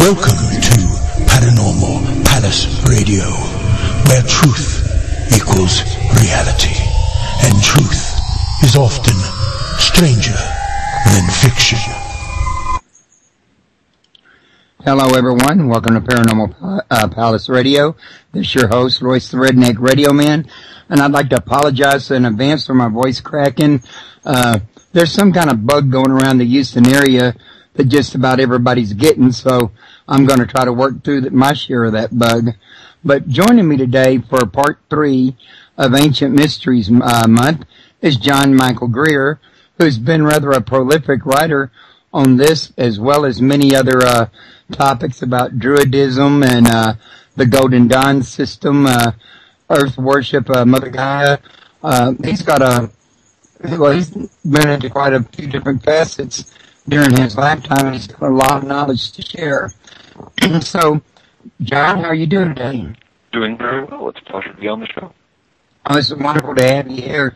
Welcome to Paranormal Palace Radio, where truth equals reality, and truth is often stranger than fiction. Hello everyone, welcome to Paranormal Palace Radio. This is your host, Royce the Redneck Radio Man, and I'd like to apologize in advance for my voice cracking. There's some kind of bug going around the Houston area that just about everybody's getting, so I'm going to try to work through my share of that bug. But joining me today for part 3 of Ancient Mysteries Month is John Micheal Greer, who's been rather a prolific writer on this, as well as many other topics about Druidism and the Golden Dawn system, Earth worship, Mother Gaia. He's been into quite a few different facets during his lifetime, and he's got a lot of knowledge to share. So, John, how are you doing today? Doing very well. It's a pleasure to be on the show. Oh, it's wonderful to have you here.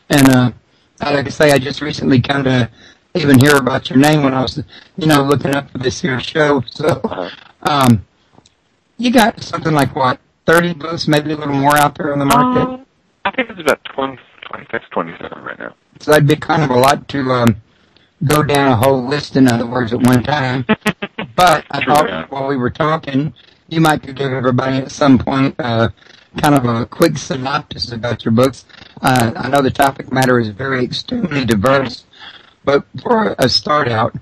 And like I say, I just recently come to even hear about your name when I was, looking up for this here show. So, you got something like, 30 books, maybe a little more out there on the market? I think it's about 26, 27 right now. So that'd be kind of a lot to go down a whole list, in other words, at one time. But I thought while we were talking, you might could give everybody at some point kind of a quick synopsis about your books. I know the topic matter is very extremely diverse, but for a start out,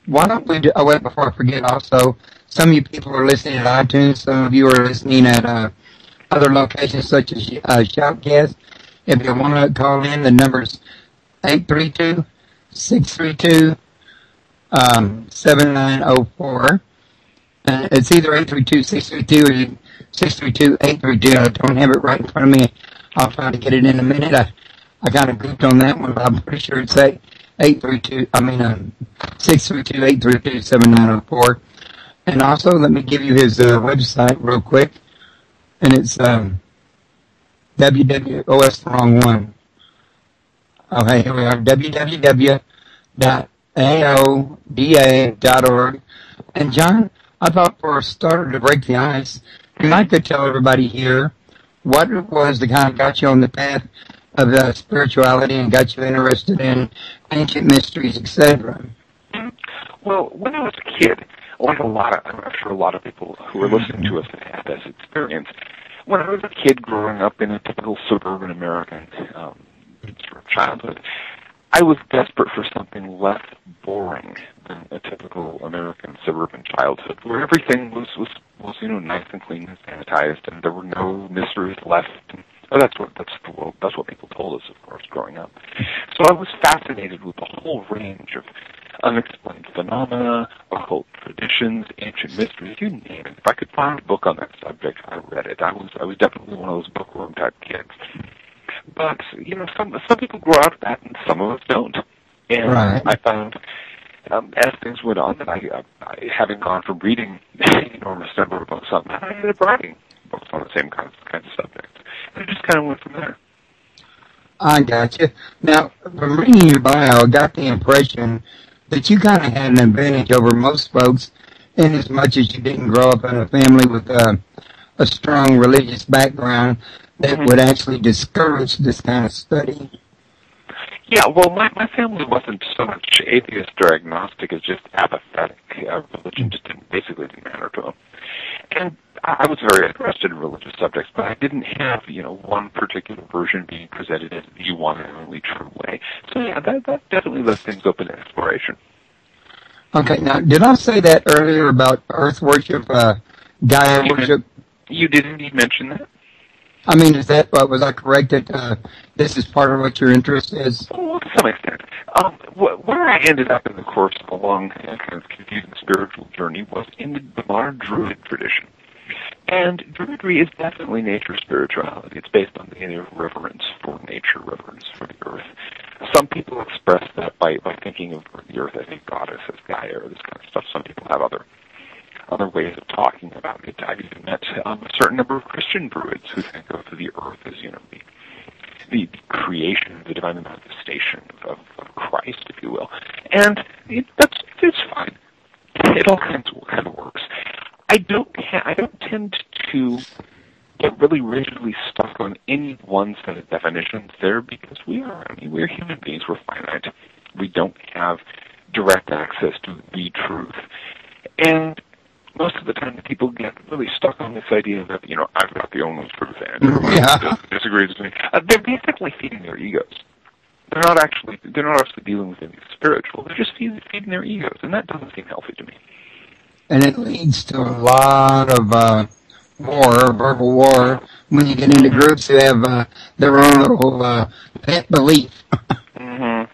why don't we do, before I forget also, some of you people are listening at iTunes, some of you are listening at other locations such as Shoutcast. If you want to call in, the number's 832-632-7904. It's either 832-632 or 632-832. I don't have it right in front of me. I'll try to get it in a minute. I kind of goofed on that one, but I'm pretty sure it's 632-832-7904. And also, let me give you his website real quick. And it's that's the wrong one. Okay, here we are, www.aoda.org. And John, I thought for a starter to break the ice, you might could tell everybody here what it was that kind of got you on the path of spirituality and got you interested in ancient mysteries, etc. Well, when I was a kid, I'm sure a lot of people who are listening to us have had this experience. When I was a kid growing up in a typical suburban American childhood, I was desperate for something less boring than a typical American suburban childhood, where everything was nice and clean and sanitized, and there were no mysteries left. That's what people told us, of course, growing up. So I was fascinated with the whole range of unexplained phenomena, occult traditions, ancient mysteries, you name it. If I could find a book on that subject, I read it. I was definitely one of those bookworm type kids. But some people grow out of that, and some of us don't. And right. I found, as things went on, that I having gone from reading an enormous number of books on that, I ended up writing books on the same kinds of subjects. And it just kind of went from there. I got you. Now, from reading your bio, I got the impression that you kind of had an advantage over most folks in as much as you didn't grow up in a family with a strong religious background that would actually discourage this kind of study. Yeah, well, my family wasn't so much atheist or agnostic as just apathetic. Religion just didn't matter to them. And I was very interested in religious subjects, but I didn't have, one particular version being presented as the one and only true way. So yeah, that definitely left things open to exploration. Okay, now, did I say that earlier about Earth worship, Gaia worship? You did indeed mention that. I mean, was I correct that this is part of what your interest is? Well, to some extent. Where I ended up in the course of a long and kind of confusing spiritual journey was in the modern Druid tradition. And Druidry is definitely nature spirituality. It's based on the reverence for nature, reverence for the earth. Some people express that by thinking of the earth as a goddess, as Gaia, or this kind of stuff. Some people have other ways of talking about it. I've even met a certain number of Christian Druids who think of the earth as, the creation, the divine manifestation of Christ, if you will. And it's fine. It all kind of works. to get really rigidly stuck on any one set of definitions there, because we're human beings, we're finite. We don't have direct access to the truth. And most of the time people get really stuck on this idea that, I've got the only truth and everyone disagrees with me. They're basically feeding their egos. They're not actually dealing with anything spiritual. They're just feeding their egos, and that doesn't seem healthy to me. And it leads to a lot of verbal war, when you get into groups who have their own little pet belief. Mm-hmm.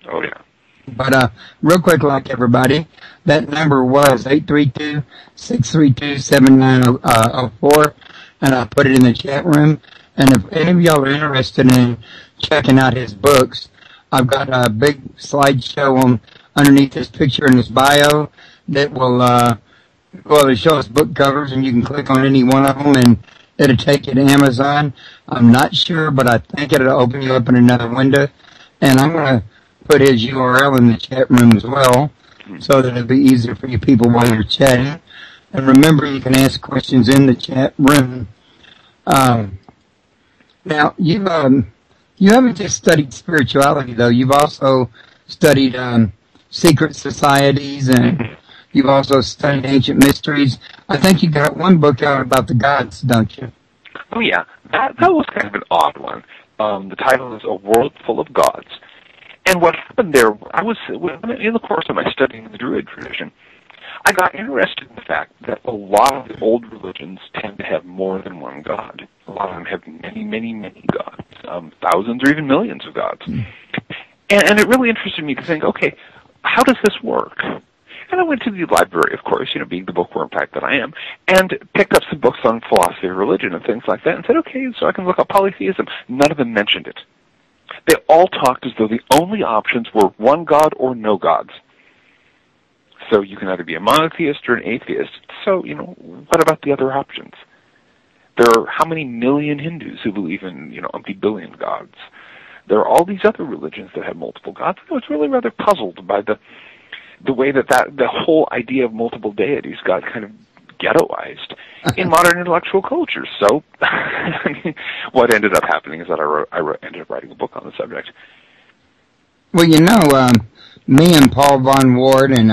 Oh, yeah. But real quick, like everybody, that number was 832-632-7904, and I put it in the chat room. And if any of y'all are interested in checking out his books, I've got a big slideshow on underneath his picture in his bio that will it'll show us book covers, and you can click on any one of them, and it'll take you to Amazon. I'm not sure, but I think it'll open you up in another window. And I'm going to put his URL in the chat room as well, so that it'll be easier for you people while you're chatting. And remember, you can ask questions in the chat room. Now, you haven't just studied spirituality, though. You've also studied secret societies, and you've also studied ancient mysteries. I think you got one book out about the gods, don't you? Oh, yeah. That was kind of an odd one. The title is A World Full of Gods. And what happened there, in the course of my studying the Druid tradition, I got interested in the fact that a lot of the old religions tend to have more than one god. A lot of them have many, many, many gods, thousands or even millions of gods. And it really interested me to think, okay, how does this work? And I went to the library, of course, being the bookworm type that I am, and picked up some books on philosophy of religion and things like that, and said, okay, so I can look up polytheism. None of them mentioned it. They all talked as though the only options were one god or no gods. So you can either be a monotheist or an atheist. So, what about the other options? There are how many million Hindus who believe in, umpty billion gods? There are all these other religions that have multiple gods. I was really rather puzzled by the way that the whole idea of multiple deities got kind of ghettoized in modern intellectual cultures. So, what ended up happening is that I ended up writing a book on the subject. Well, me and Paul Von Ward and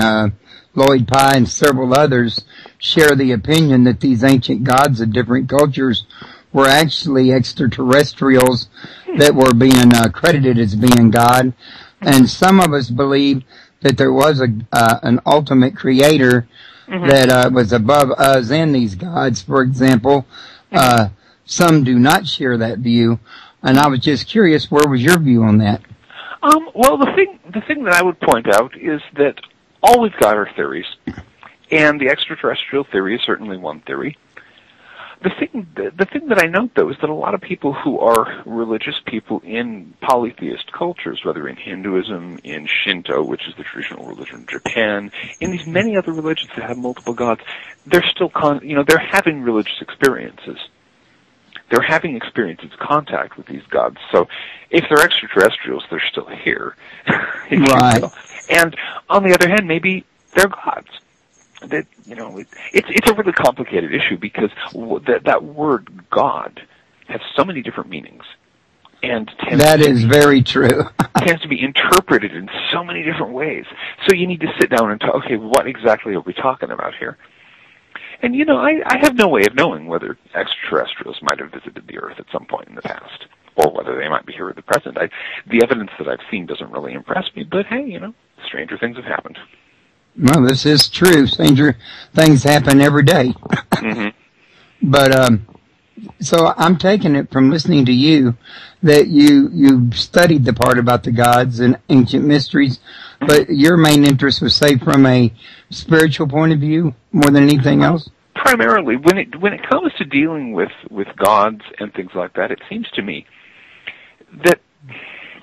Lloyd Pye and several others share the opinion that these ancient gods of different cultures were actually extraterrestrials that were being credited as being God. And some of us believe that there was an ultimate creator that was above us and these gods. For example, some do not share that view, and I was just curious, where was your view on that? Well, the thing that I would point out is that all we've got are theories, and the extraterrestrial theory is certainly one theory. The thing that I note, though, is that a lot of people who are religious people in polytheist cultures, whether in Hinduism, in Shinto, which is the traditional religion of Japan, in these many other religions that have multiple gods, they're still they're having religious experiences. They're having experiences, contact with these gods. So if they're extraterrestrials, they're still here. Right. And on the other hand, maybe they're gods. That it's a really complicated issue, because that word God has so many different meanings, and that is very true. Tends to be interpreted in so many different ways. So you need to sit down and talk. Okay, what exactly are we talking about here? And I have no way of knowing whether extraterrestrials might have visited the Earth at some point in the past, or whether they might be here at the present. The evidence that I've seen doesn't really impress me. But hey, stranger things have happened. Well, this is true. Stranger things happen every day. But so I'm taking it from listening to you that you studied the part about the gods and ancient mysteries, but your main interest was, say, from a spiritual point of view more than anything else? Primarily, when it comes to dealing with gods and things like that, it seems to me that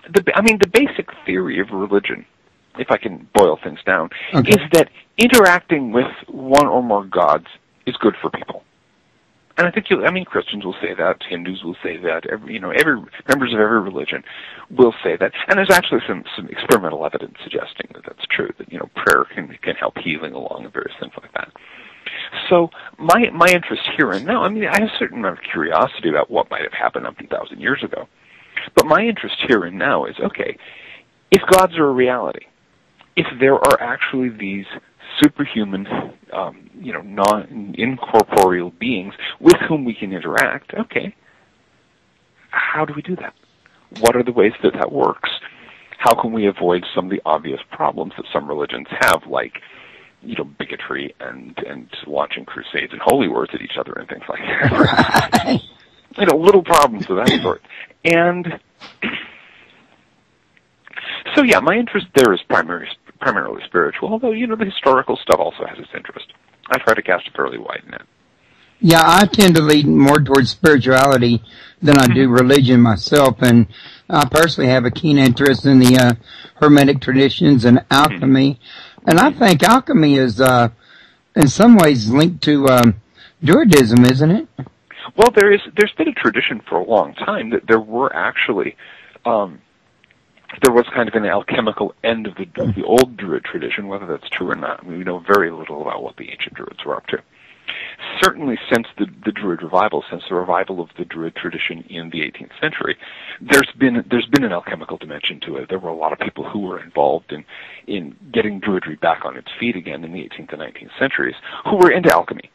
the basic theory of religion, if I can boil things down, is that interacting with one or more gods is good for people. And I think Christians will say that, Hindus will say that, every members of every religion will say that. And there's actually some experimental evidence suggesting that that's true, that prayer can help healing along and various things like that. So my interest here and now, I mean, I have a certain amount of curiosity about what might have happened 1,000 years ago. But my interest here and now is, okay, if gods are a reality, if there are actually these superhuman, non-incorporeal beings with whom we can interact, okay, how do we do that? What are the ways that that works? How can we avoid some of the obvious problems that some religions have, like, bigotry and launching crusades and holy words at each other and things like that? Little problems of that sort. And so, yeah, my interest there is primarily spiritual, although, the historical stuff also has its interest. I try to cast a fairly wide net. Yeah, I tend to lean more towards spirituality than I do religion myself, and I personally have a keen interest in the Hermetic traditions and alchemy, and I think alchemy is, in some ways, linked to Druidism, isn't it? Well, there's been a tradition for a long time that there were actually, there was kind of an alchemical end of the old Druid tradition. Whether that's true or not, I mean, we know very little about what the ancient Druids were up to. Certainly since the Druid revival, since the revival of the Druid tradition in the 18th century, there's been an alchemical dimension to it. There were a lot of people who were involved in getting Druidry back on its feet again in the 18th and 19th centuries, who were into alchemy,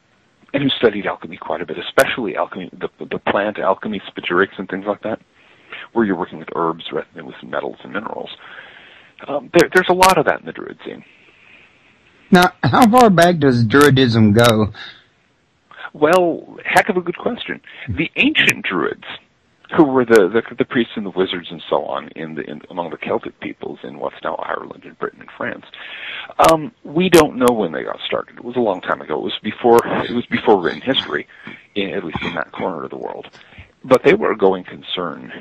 and who studied alchemy quite a bit, especially alchemy, the plant alchemy, spagyrics and things like that, where you're working with herbs rather than with metals and minerals. There's a lot of that in the Druid scene. Now, how far back does Druidism go? Well, heck of a good question. The ancient Druids, who were the priests and the wizards and so on among the Celtic peoples in what's now Ireland and Britain and France, we don't know when they got started. It was a long time ago. It was before written history, at least in that corner of the world. But they were a going concern,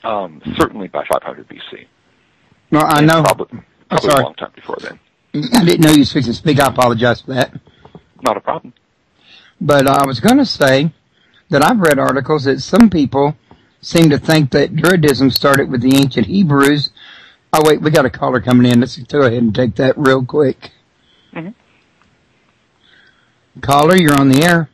certainly by 500 BC. Well, I know. Probably a long time before then. I didn't know you were supposed to speak. I apologize for that. Not a problem. But I was going to say that I've read articles that some people seem to think that Druidism started with the ancient Hebrews. Oh, wait, we got a caller coming in. Let's go ahead and take that real quick. Mm-hmm. Caller, you're on the air.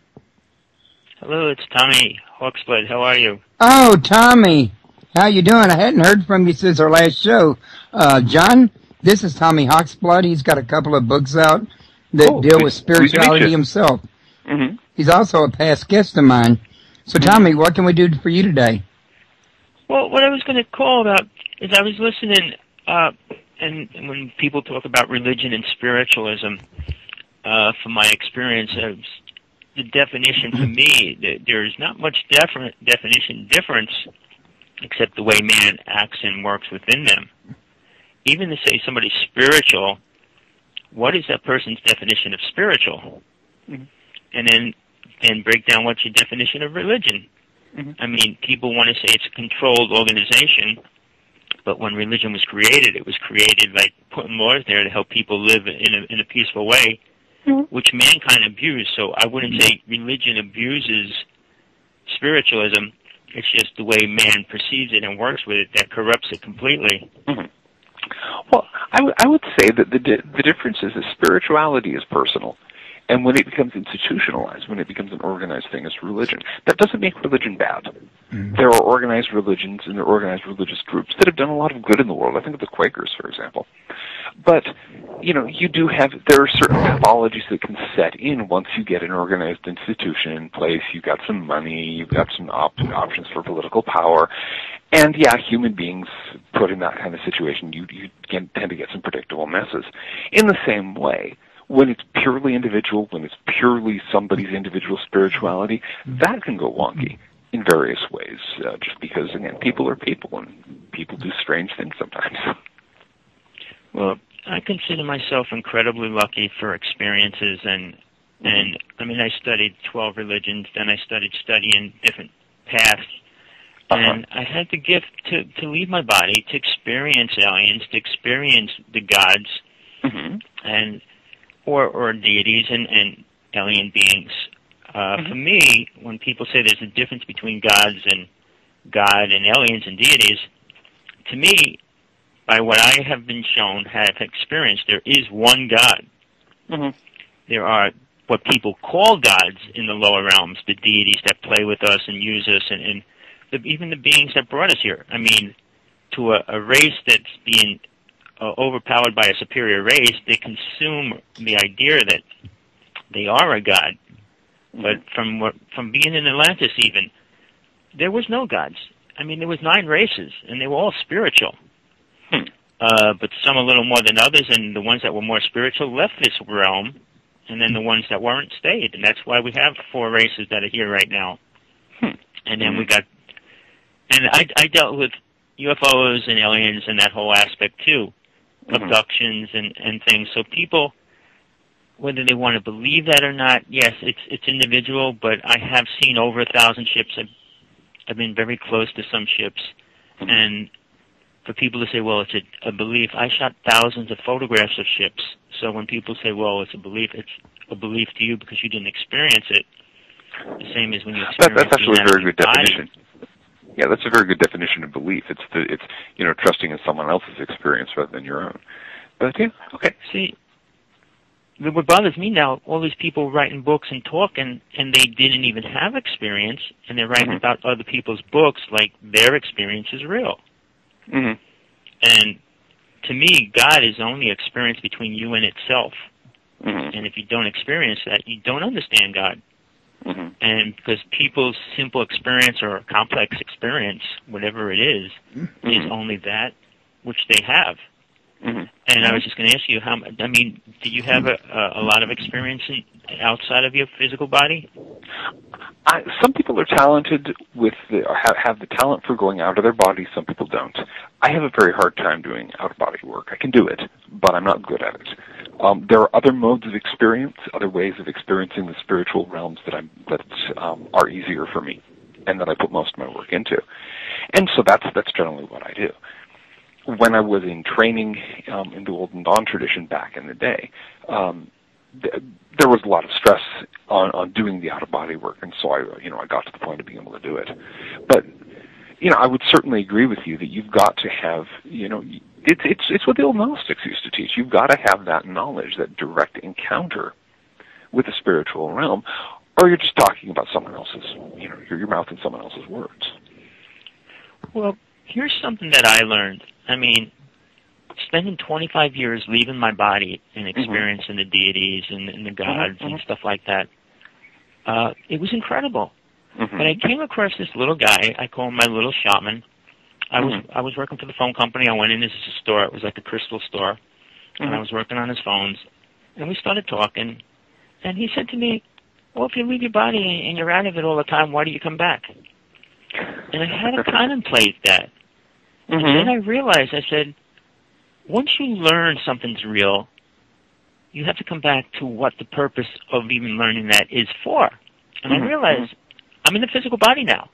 Hello, it's Tommy Hawksblood. How are you? Oh, Tommy. How you doing? I hadn't heard from you since our last show. John, this is Tommy Hawksblood. He's got a couple of books out that deal with spirituality himself. Mm-hmm. He's also a past guest of mine. So, Tommy, what can we do for you today? Well, what I was going to call about is I was listening, and when people talk about religion and spiritualism, from my experience, the definition for me, there's not much definition difference except the way man acts and works within them. Even to say somebody's spiritual, what is that person's definition of spiritual? Mm-hmm. And then break down what's your definition of religion. Mm-hmm. I mean, people want to say it's a controlled organization, but when religion was created, it was created like putting laws there to help people live in a peaceful way, which mankind abused. So I wouldn't say religion abuses spiritualism. It's just the way man perceives it and works with it that corrupts it completely. Mm-hmm. Well, I would say that the difference is that spirituality is personal. And when it becomes institutionalized, when it becomes an organized thing as religion, that doesn't make religion bad. Mm-hmm. There are organized religions and there are organized religious groups that have done a lot of good in the world. I think of the Quakers, for example. But, there are certain pathologies that can set in once you get an organized institution in place. You've got some money, you've got some options for political power. And, yeah, human beings put in that kind of situation, you tend to get some predictable messes. In the same way, when it's purely individual, when it's purely somebody's individual spirituality, that can go wonky in various ways, just because, again, people are people, and people do strange things sometimes. Well, I consider myself incredibly lucky for experiences, and I mean, I studied 12 religions, then I started studying different paths, and I had the gift to leave my body, to experience aliens, to experience the gods, and or deities and alien beings. For me, when people say there's a difference between God and aliens and deities, to me, by what I have been shown, have experienced, there is one God. There are what people call gods in the lower realms, the deities that play with us and use us, and even the beings that brought us here. I mean, to a race that's being overpowered by a superior race, they consume the idea that they are a god. But from being in Atlantis even, there was no gods. I mean, there was 9 races, and they were all spiritual. But some a little more than others, and the ones that were more spiritual left this realm, and then the ones that weren't stayed. And that's why we have 4 races that are here right now. And then we got... And I dealt with UFOs and aliens and that whole aspect, too. Abductions and things. So people, whether they want to believe that or not, yes, it's individual, but I have seen over 1,000 ships. I've been very close to some ships. And for people to say, well, it's a belief, I shot thousands of photographs of ships. So when people say, well, it's a belief to you because you didn't experience it, the same as when you experience it. That's actually a very good definition. Yeah, that's a very good definition of belief. It's trusting in someone else's experience rather than your own. But yeah, okay. See, what bothers me now, all these people writing books and talking, and they didn't even have experience, and they're writing about other people's books like their experience is real. And to me, God is only experience between you and itself. And if you don't experience that, you don't understand God. And because people's simple experience or complex experience, whatever it is only that which they have. And I was just going to ask you, do you have a lot of experience outside of your physical body? Some people are talented with have the talent for going out of their body. Some people don't. I have a very hard time doing out-of-body work. I can do it, but I'm not good at it. There are other modes of experience, other ways of experiencing the spiritual realms that are easier for me, and that I put most of my work into. And so that's generally what I do. When I was in training in the Golden Dawn tradition back in the day, there was a lot of stress on doing the out-of-body work, and so I got to the point of being able to do it. But I would certainly agree with you that you've got to have it's what the old Gnostics used to teach. You've got to have that knowledge, that direct encounter with the spiritual realm, or you're just talking about someone else's, your mouth in someone else's words. Well, here's something that I learned. I mean, spending 25 years leaving my body and experiencing the deities and the gods and stuff like that, it was incredible. But I came across this little guy. I call him my little shaman. I was working for the phone company. I went in. This is a store. It was like a crystal store. And I was working on his phones. And we started talking. And he said to me, well, if you leave your body and you're out of it all the time, why do you come back? And I had to contemplate that. And then I realized, I said, once you learn something's real, you have to come back to what the purpose of even learning that is for. And I realized I'm in the physical body now.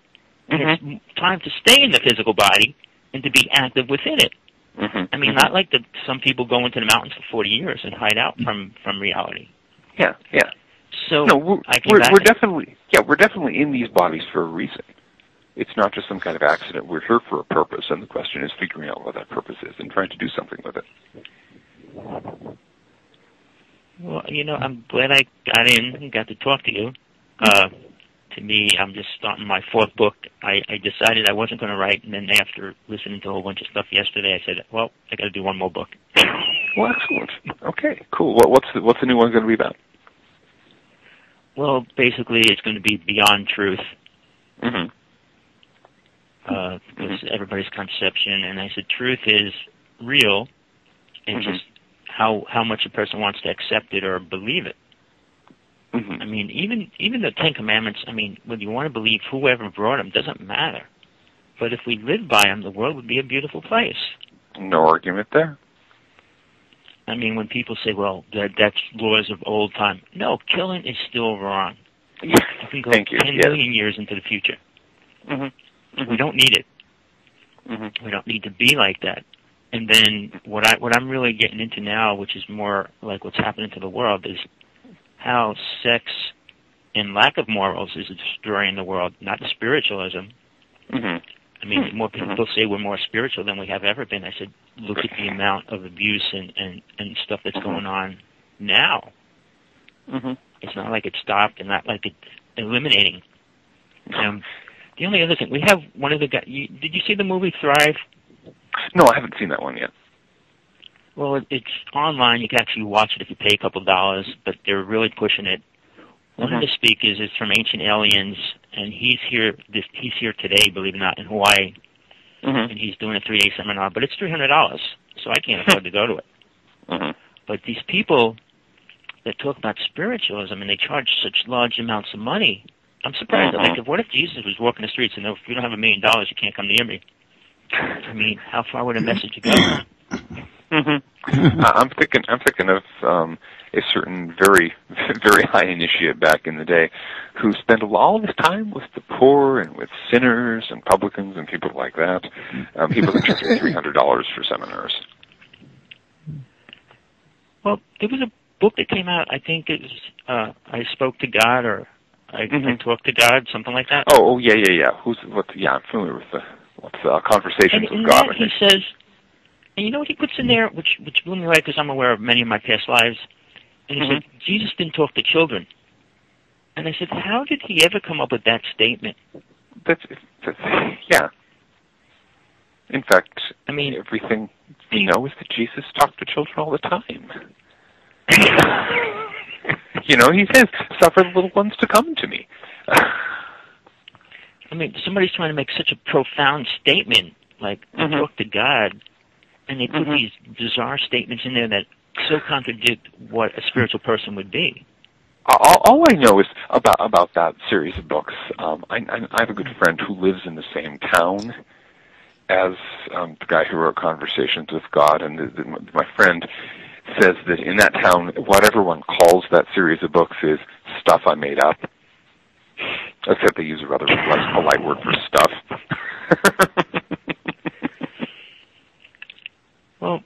And it's time to stay in the physical body and to be active within it. I mean, not like some people go into the mountains for 40 years and hide out from reality. Yeah. So no, we're definitely in these bodies for a reason. It's not just some kind of accident. We're here for a purpose, and the question is figuring out what that purpose is and trying to do something with it. Well, I'm glad I got in and got to talk to you. To me, I'm just starting my 4th book. I decided I wasn't going to write, and then after listening to a whole bunch of stuff yesterday, I said, well, I got to do one more book. Well, excellent. Okay, cool. What's the new one going to be about? Well, basically, it's going to be Beyond Truth. Because everybody's conception, and I said truth is real, and just how much a person wants to accept it or believe it. I mean, even the 10 Commandments, I mean, whether you want to believe whoever brought them doesn't matter. But if we lived by them, the world would be a beautiful place. No argument there. I mean, when people say, well, that's laws of old time. No, killing is still wrong. You can go 10 million years into the future. We don't need it. We don't need to be like that. And then what I'm really getting into now, which is more like what's happening to the world, is how sex and lack of morals is destroying the world, not the spiritualism. I mean, more people say we're more spiritual than we have ever been. I said, look at the amount of abuse and stuff that's going on now. It's not like it stopped, and not like it's eliminating. The only other thing, we have one of the guys. Did you see the movie Thrive? No, I haven't seen that one yet. Well, it's online. You can actually watch it if you pay a couple $, but they're really pushing it. One of the speakers is from Ancient Aliens, and he's here today, believe it or not, in Hawaii, and he's doing a 3-day seminar, but it's $300, so I can't afford to go to it. But these people that talk about spiritualism, and they charge such large amounts of money, I'm surprised. Like, what if Jesus was walking the streets and if you don't have $1 million, you can't come near me? I mean, how far would a message go? I'm thinking of a certain very, very high initiate back in the day who spent all of his time with the poor and with sinners and publicans and people like that. People that charge $300 for seminars. Well, there was a book that came out. I think it was I Spoke to God, or I Talked to God, something like that. Oh, yeah. I'm familiar with the Conversations with God. And he says, and you know what he puts in there, which blew me away because I'm aware of many of my past lives. And he said, Jesus didn't talk to children. And I said, how did he ever come up with that statement? That's yeah. In fact, I mean, everything we know is that Jesus talked to children all the time. You know, he says, "Suffer the little ones to come to me." I mean, somebody's trying to make such a profound statement, like talk to God, and they put these bizarre statements in there that so contradict what a spiritual person would be. All I know is about that series of books. I have a good friend who lives in the same town as the guy who wrote Conversations with God, and my friend says that in that town, what everyone calls that series of books is stuff I made up, except they use a rather less polite word for stuff. Well,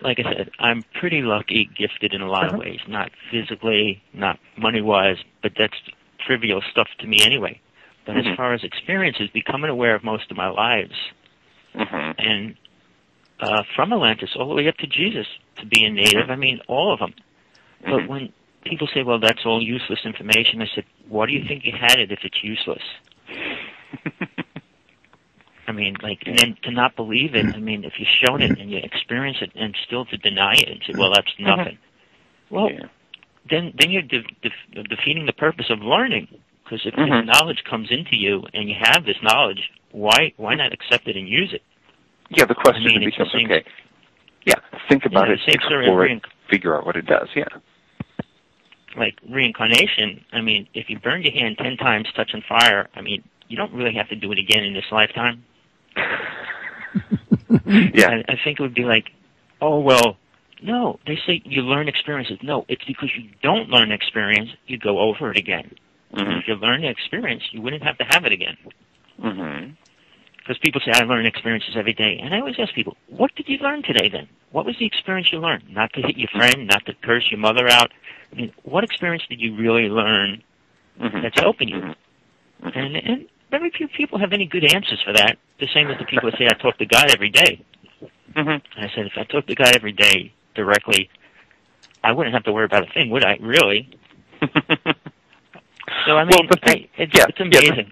like I said, I'm pretty lucky, gifted in a lot of ways, not physically, not money-wise, but that's trivial stuff to me anyway. But as far as experiences, becoming aware of most of my lives, and from Atlantis all the way up to Jesus, to being native, I mean, all of them. But when people say, well, that's all useless information, I said, why do you think you had it if it's useless? I mean, like, and then to not believe it, I mean, if you're shown it and you experience it and still to deny it and say, well, that's nothing. Well, then you're defeating the purpose of learning. Because if this knowledge comes into you and you have this knowledge, why not accept it and use it? Yeah, the question becomes, okay, think about it, explore it, figure out what it does, Like reincarnation, I mean, if you burned your hand 10 times touching fire, I mean, you don't really have to do it again in this lifetime. I think it would be like, oh, well, no, they say you learn experiences. No, it's because you don't learn experience, you go over it again. If you learn the experience, you wouldn't have to have it again. Because people say, I learn experiences every day. And I always ask people, what did you learn today then? What was the experience you learned? Not to hit your friend, not to curse your mother out. I mean, what experience did you really learn that's helping you? And very few people have any good answers for that. The same as the people that say, I talk to God every day. And I said, if I talk to God every day directly, I wouldn't have to worry about a thing, would I? Really? So, I mean, it's amazing.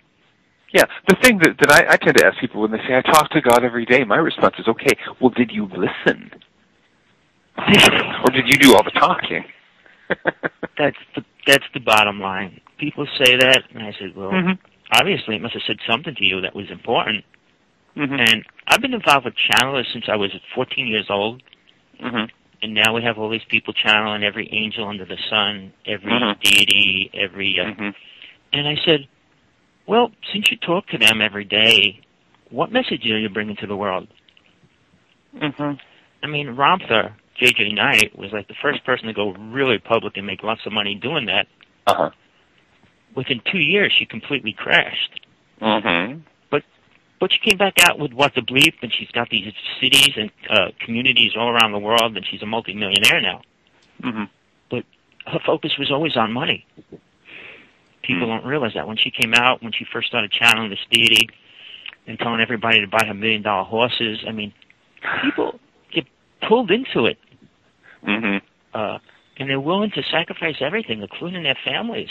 The thing that I tend to ask people when they say, I talk to God every day, my response is, okay, well, did you listen? Or did you do all the talking? That's the bottom line. People say that, and I said, well, obviously it must have said something to you that was important. And I've been involved with channelers since I was 14 years old. And now we have all these people channeling every angel under the sun, every deity, every... And I said, well, since you talk to them every day, what message are you bringing to the world? I mean, Ramtha, J.J. Knight, was like the first person to go really public and make lots of money doing that. Within 2 years, she completely crashed. But she came back out with What to Believe, and she's got these cities and communities all around the world, and she's a multimillionaire now. But her focus was always on money. People don't realize that. When she came out, when she first started channeling this deity and telling everybody to buy her $1 million horses, I mean, people get pulled into it. and they're willing to sacrifice everything, including their families.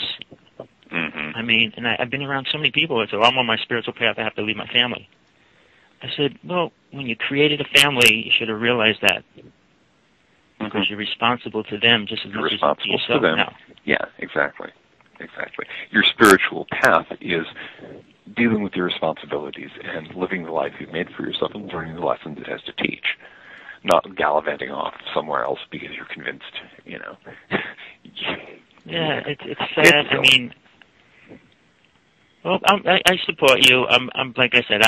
Mm-hmm. I mean, and I've been around so many people that say, well, I'm on my spiritual path, I have to leave my family. I said, well, when you created a family, you should have realized that. Because you're responsible to them just as much as to yourself now. Yeah, exactly. Exactly. Your spiritual path is dealing with your responsibilities and living the life you've made for yourself and learning the lessons it has to teach. Not gallivanting off somewhere else because you're convinced, you know. Yeah, it's sad. I mean, well, I support you. I'm like I said,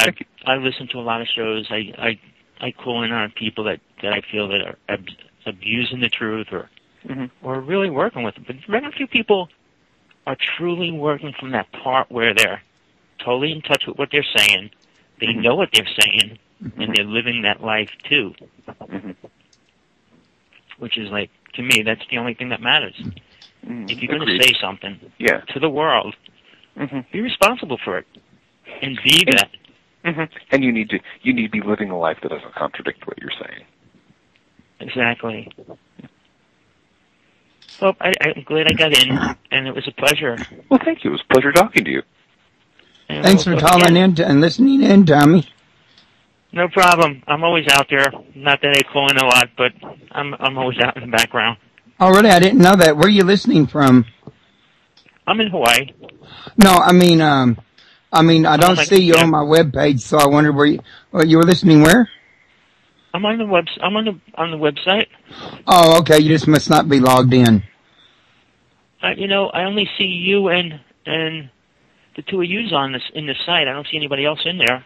I listen to a lot of shows. I call in on people that I feel that are abusing the truth or really working with it. But very few people are truly working from that part where they're totally in touch with what they're saying. They know what they're saying, and they're living that life too. Which is like, to me, that's the only thing that matters. If you're going to say something to the world, be responsible for it and be that. And you need to be living a life that doesn't contradict what you're saying. Exactly. Well, I'm glad I got in, and it was a pleasure. Well, thank you. It was a pleasure talking to you. And Thanks for calling in and listening in, Tommy. No problem. I'm always out there. Not that I call in a lot, but I'm always out in the background. Oh, really? I didn't know that. Where are you listening from? I'm in Hawaii. No, I mean, I don't see you on my webpage, so I wondered where you were listening. Where? I'm on the on the website. Oh, okay. You just must not be logged in. You know, I only see you and the two of yous on in the site. I don't see anybody else in there.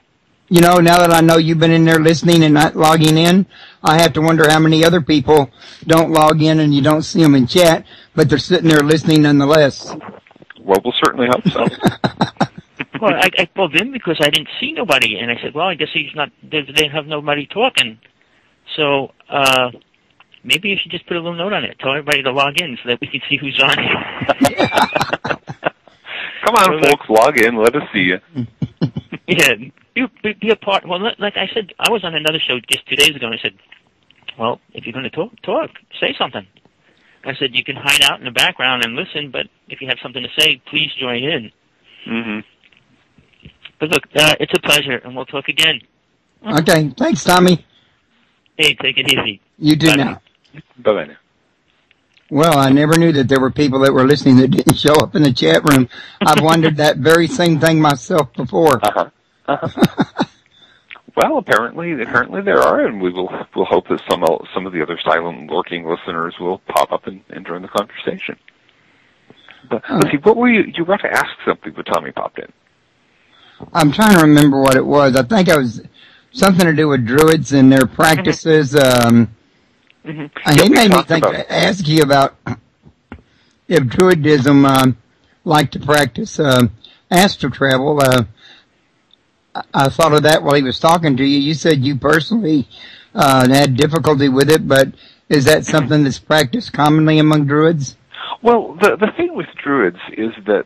You know, now that I know you've been in there listening and not logging in, I have to wonder how many other people don't log in and you don't see them in chat, but they're sitting there listening nonetheless. Well, we'll certainly hope so. Well, I called in because I didn't see nobody, and I said, well, I guess they have nobody talking. So maybe you should just put a little note on it. Tell everybody to log in so that we can see who's on here. Come on, folks, log in. Let us see you. Yeah, be a part. Well, like I said, I was on another show just 2 days ago, and I said, well, if you're going to talk, say something. I said, you can hide out in the background and listen, but if you have something to say, please join in. But look, it's a pleasure, and we'll talk again. Okay, thanks, Tommy. Hey, take it easy. You do now. Bye-bye now. Well, I never knew that there were people that were listening that didn't show up in the chat room. I've wondered that very same thing myself before. Well, apparently there are, and we'll hope that some of the other silent, lurking listeners will pop up and join the conversation. But let's see, what were you were about to ask something, but Tommy popped in. I'm trying to remember what it was. I think it was something to do with druids and their practices. He made me think to ask you about if Druidism liked to practice astral travel. I thought of that while he was talking to you. You said you personally had difficulty with it, but is that something that's practiced commonly among Druids? Well, the thing with Druids is that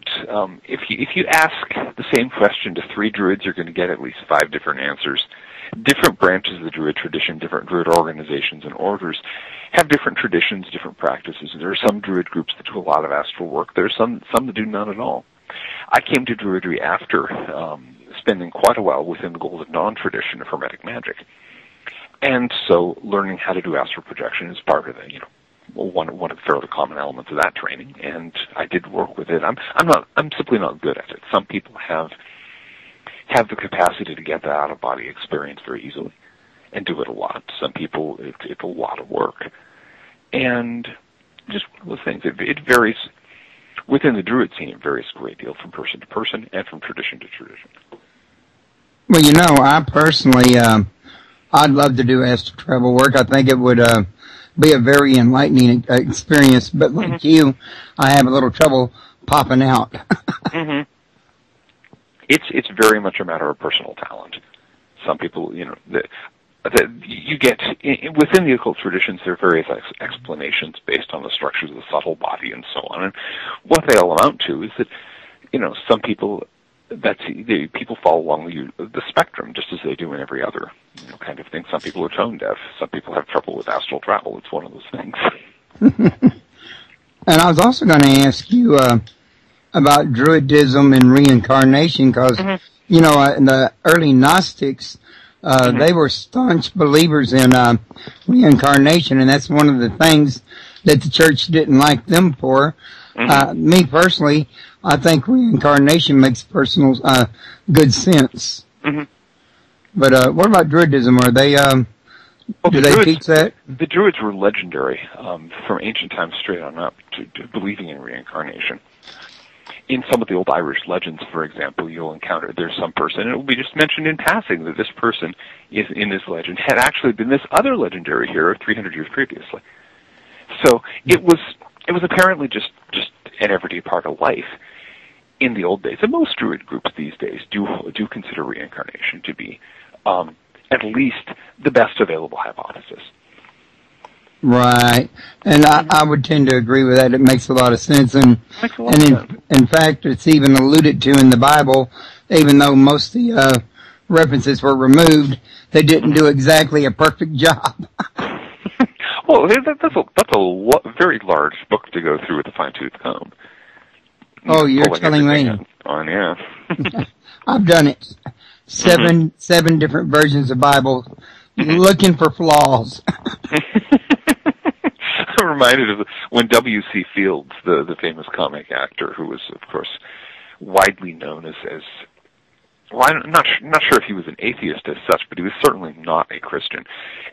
if you ask the same question to 3 Druids, you're going to get at least 5 different answers. Different branches of the Druid tradition, different Druid organizations and orders have different traditions, different practices. There are some Druid groups that do a lot of astral work. There are some that do none at all. I came to Druidry after spending quite a while within the Golden Dawn tradition of Hermetic magic. And so learning how to do astral projection is part of the, one of the fairly common elements of that training, and I did work with it. I'm simply not good at it. Some people have the capacity to get that out-of-body experience very easily and do it a lot. Some people, it's a lot of work. And just one of those things, it varies. Within the Druid scene, it varies a great deal from person to person and from tradition to tradition. Well, I personally, I'd love to do astral travel work. I think it would be a very enlightening experience, but like you, I have a little trouble popping out. It's very much a matter of personal talent. Some people, you get within the occult traditions, there are various explanations based on the structures of the subtle body and so on. And what they all amount to is that, some people people fall along the spectrum just as they do in every other kind of thing. Some people are tone deaf. Some people have trouble with astral travel. It's one of those things. And I was also going to ask you about Druidism and reincarnation, because, you know, in the early Gnostics, they were staunch believers in reincarnation, and that's one of the things that the church didn't like them for. Me personally, I think reincarnation makes personal good sense. But what about Druidism? Are they do they teach that? The Druids were legendary from ancient times straight on up to believing in reincarnation. In some of the old Irish legends, for example, you'll encounter there's some person, and it will be just mentioned in passing that this person is in this legend had actually been this other legendary hero 300 years previously. So it was apparently just an everyday part of life in the old days. And most Druid groups these days do consider reincarnation to be at least the best available hypothesis. Right, and I would tend to agree with that. It makes a lot of sense, and in fact, it's even alluded to in the Bible. Even though most of the references were removed, they didn't do exactly a perfect job. Well, that's a very large book to go through with a fine-tooth comb. Oh, you're telling me? On, yeah. I've done it. Seven different versions of Bible, looking for flaws. I'm reminded of when W.C. Fields, the famous comic actor, who was, of course, widely known as well, I'm not sure if he was an atheist as such, but he was certainly not a Christian.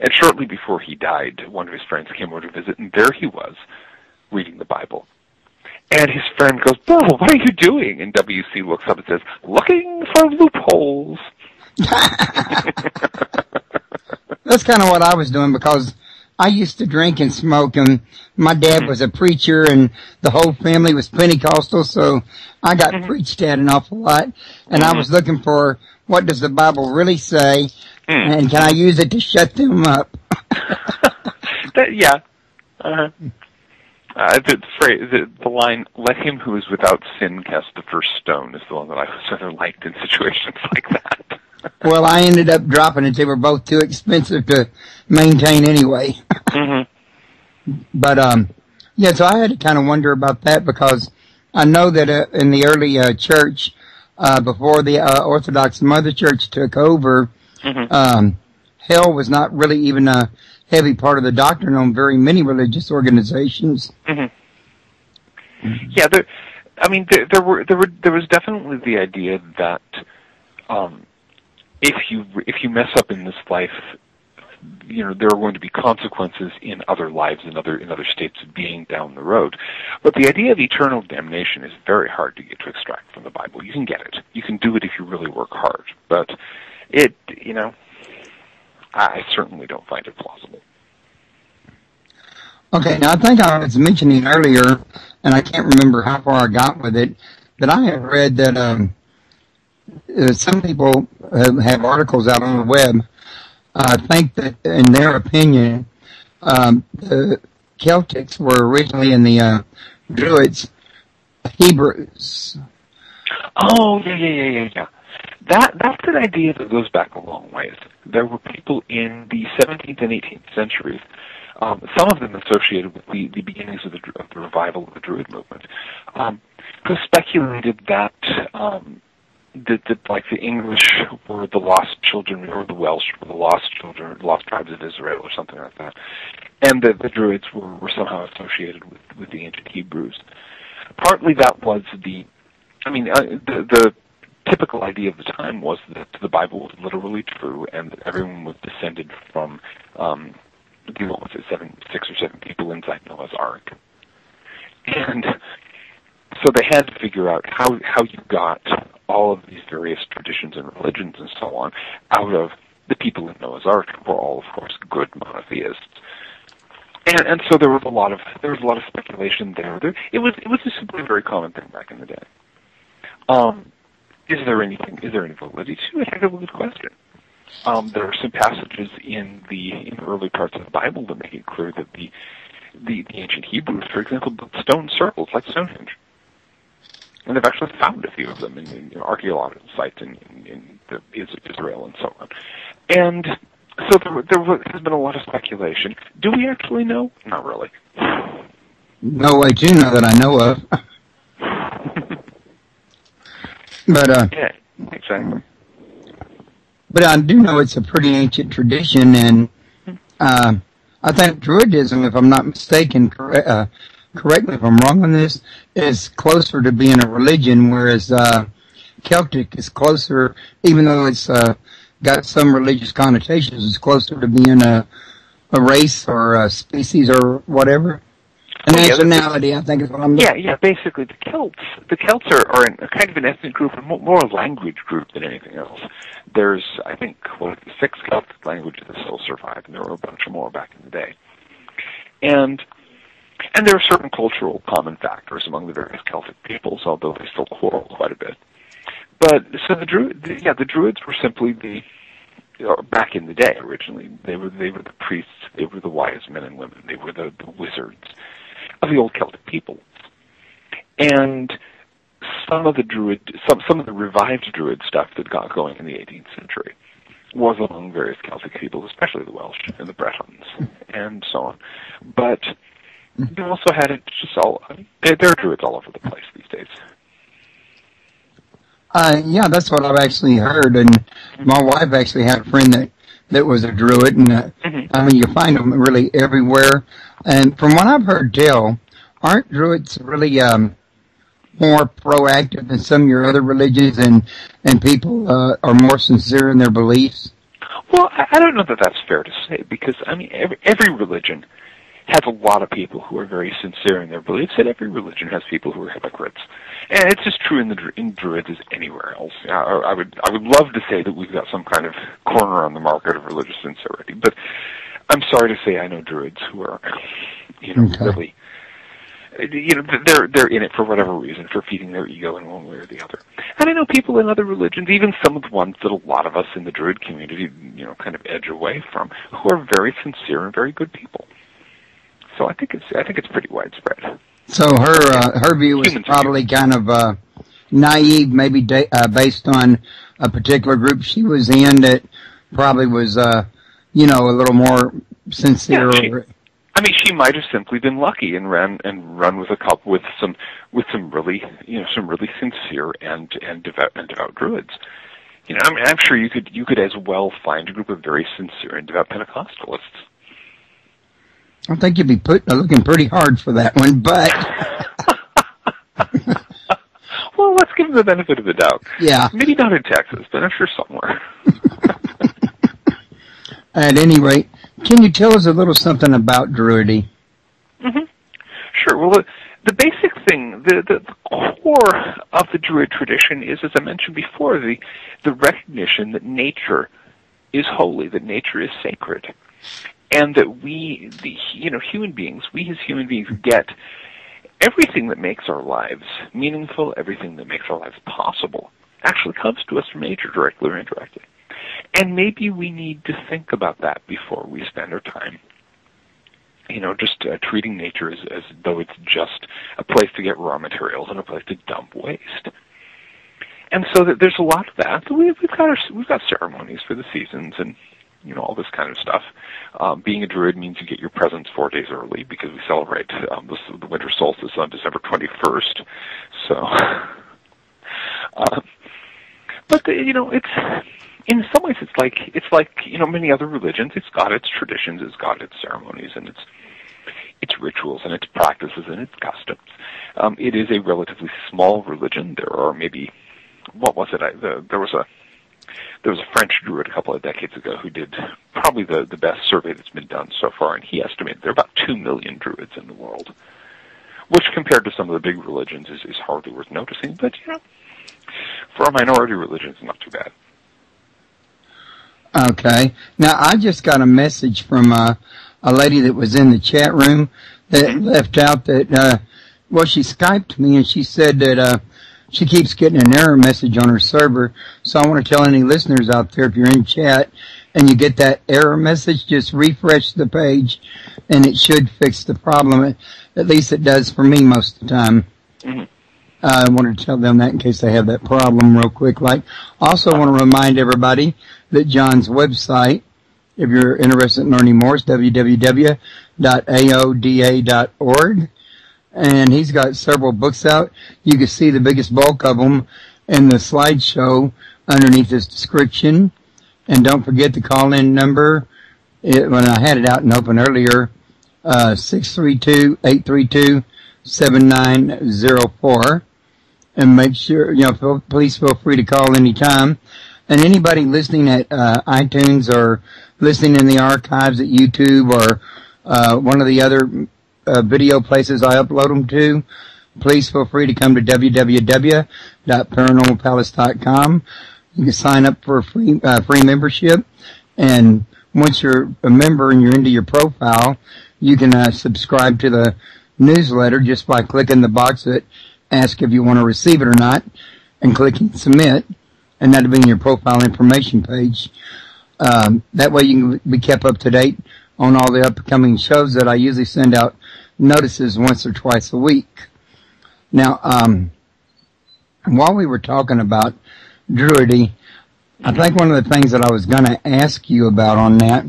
And shortly before he died, one of his friends came over to visit, and there he was, reading the Bible. And his friend goes, "Bill, what are you doing?" And W.C. looks up and says, "Looking for loopholes." That's kind of what I was doing, because I used to drink and smoke, and my dad was a preacher, and the whole family was Pentecostal, so I got preached at an awful lot. And I was looking for, what does the Bible really say, and can I use it to shut them up? Yeah. The line, "Let him who is without sin cast the first stone," is the one that I sort of liked in situations like that. Well, I ended up dropping it. They were both too expensive to maintain anyway. But, yeah, so I had to kind of wonder about that, because I know that in the early church, before the Orthodox Mother Church took over, hell was not really even a heavy part of the doctrine on very many religious organizations. Yeah, there was definitely the idea that if you mess up in this life, you know, there are going to be consequences in other lives, in other states of being down the road. But the idea of eternal damnation is very hard to extract from the Bible. You can get it. You can do it if you really work hard. But I certainly don't find it plausible. Okay, now I think I was mentioning earlier, and I can't remember how far I got with it, but I have read that some people have articles out on the web think that, in their opinion, the Celtics were originally in the Druids, Hebrews. Oh, yeah. That's an idea that goes back a long ways. There were people in the 17th and 18th centuries, some of them associated with the beginnings of the revival of the Druid movement, who speculated that like the English were the lost children, or the Welsh were the lost children, lost tribes of Israel, or something like that, and that the Druids were somehow associated with the ancient Hebrews. Partly that was the typical idea of the time was that the Bible was literally true, and that everyone was descended from 6 or 7 people inside Noah's Ark. And so they had to figure out how you got all of these various traditions and religions and so on out of the people in Noah's Ark, who were all, of course, good monotheists. And so there was a lot of speculation there. It was just simply a very common thing back in the day. Is there any validity to it? Heck of a good question. There are some passages in the early parts of the Bible that make it clear that the ancient Hebrews, for example, built stone circles like Stonehenge. And they've actually found a few of them in archaeological sites in Israel and so on. And so there has been a lot of speculation. Do we actually know? Not really. No way to know that I know of. But yeah, exactly. But I do know it's a pretty ancient tradition, and I think Druidism, if I'm not mistaken, correct me if I'm wrong on this, is closer to being a religion, whereas Celtic is closer, even though it's got some religious connotations, it's closer to being a race or a species or whatever. A nationality, I think is what I'm looking. Yeah. Basically, the Celts are a kind of an ethnic group, and more a language group than anything else. There's, I think, 6 Celtic languages that still survive, and there were a bunch more back in the day. And there are certain cultural common factors among the various Celtic peoples, although they still quarrel quite a bit. But so the Druids were simply back in the day. Originally, they were the priests, they were the wise men and women, they were the wizards of the old Celtic people. And some of the revived Druid stuff that got going in the 18th century was among various Celtic people, especially the Welsh and the Bretons and so on. But they also had it just there are Druids all over the place these days. Yeah, that's what I've actually heard, and my wife actually had a friend that was a Druid, and I mean, you find them really everywhere. And from what I've heard tell, aren't Druids really more proactive than some of your other religions, and people are more sincere in their beliefs? Well, I don't know that that's fair to say, because, I mean, every religion has a lot of people who are very sincere in their beliefs, and every religion has people who are hypocrites. And it's as true in Druids as anywhere else. I would love to say that we've got some kind of corner on the market of religious sincerity, but I'm sorry to say I know Druids who are, really, they're in it for whatever reason, for feeding their ego in one way or the other. And I know people in other religions, even some of the ones that a lot of us in the Druid community, kind of edge away from, who are very sincere and very good people. So I think it's pretty widespread. So her view was probably kind of naive, maybe based on a particular group she was in that probably was a little more sincere. Yeah, she might have simply been lucky and run with a couple with some really sincere and devout Druids. I'm sure you could as well find a group of very sincere and devout Pentecostalists. I think you'd be looking pretty hard for that one, but... Well, let's give them the benefit of the doubt. Yeah. Maybe not in Texas, but I'm sure somewhere. At any rate, can you tell us a little something about Druidity? Mm-hmm. Sure. Well, the basic thing, the core of the Druid tradition is, as I mentioned before, the recognition that nature is holy, that nature is sacred. And that we, human beings, get everything that makes our lives meaningful, everything that makes our lives possible, actually comes to us from nature, directly or indirectly. And maybe we need to think about that before we spend our time, just treating nature as though it's just a place to get raw materials and a place to dump waste. And so that there's a lot of that. We've got ceremonies for the seasons and all this kind of stuff. Being a Druid means you get your presents 4 days early because we celebrate the winter solstice on December 21st. So, but it's in some ways it's like many other religions. It's got its traditions, it's got its ceremonies, and its rituals and its practices and its customs. It is a relatively small religion. There are maybe there was a French Druid a couple of decades ago who did probably the best survey that's been done so far, and he estimated there are about 2 million Druids in the world, which compared to some of the big religions is hardly worth noticing, but for a minority religion, it's not too bad. Okay. Now, I just got a message from a lady that was in the chat room that left out that, she Skyped me and she said that she keeps getting an error message on her server. So I want to tell any listeners out there, if you're in chat and you get that error message, just refresh the page and it should fix the problem. At least it does for me most of the time. Mm-hmm. I wanted to tell them that in case they have that problem real quick. Also want to remind everybody that John's website, if you're interested in learning more, is www.aoda.org. and he's got several books out. You can see the biggest bulk of them in the slideshow underneath his description. And don't forget the call-in number. When I had it out and open earlier, 632-832-7904. And make sure, please feel free to call anytime. And anybody listening at iTunes or listening in the archives at YouTube or one of the other video places I upload them to, please feel free to come to www.paranormalpalace.com. You can sign up for a free membership, and once you're a member and you're into your profile, you can subscribe to the newsletter just by clicking the box that asks if you want to receive it or not, and clicking submit, and that'll be in your profile information page. That way you can be kept up to date on all the upcoming shows that I usually send out notices once or twice a week. Now, while we were talking about Druidy, I think one of the things that I was going to ask you about on that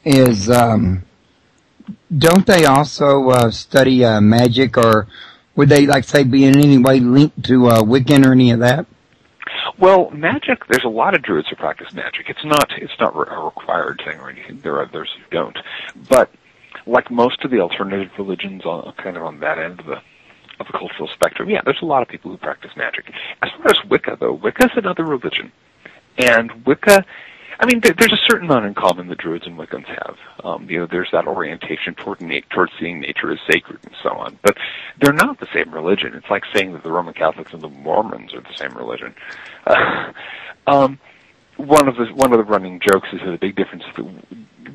is, don't they also study magic, or would they, like, say, be in any way linked to Wiccan or any of that? Well, magic, there's a lot of Druids who practice magic. It's not a required thing or anything. There are others who don't. But like most of the alternative religions kind of on that end of the cultural spectrum, yeah, there's a lot of people who practice magic. As far as Wicca, though, Wicca's another religion. And Wicca, I mean, there's a certain amount in common that Druids and Wiccans have. There's that orientation towards seeing nature as sacred and so on. But they're not the same religion. It's like saying that the Roman Catholics and the Mormons are the same religion. One of the running jokes is that the big difference is that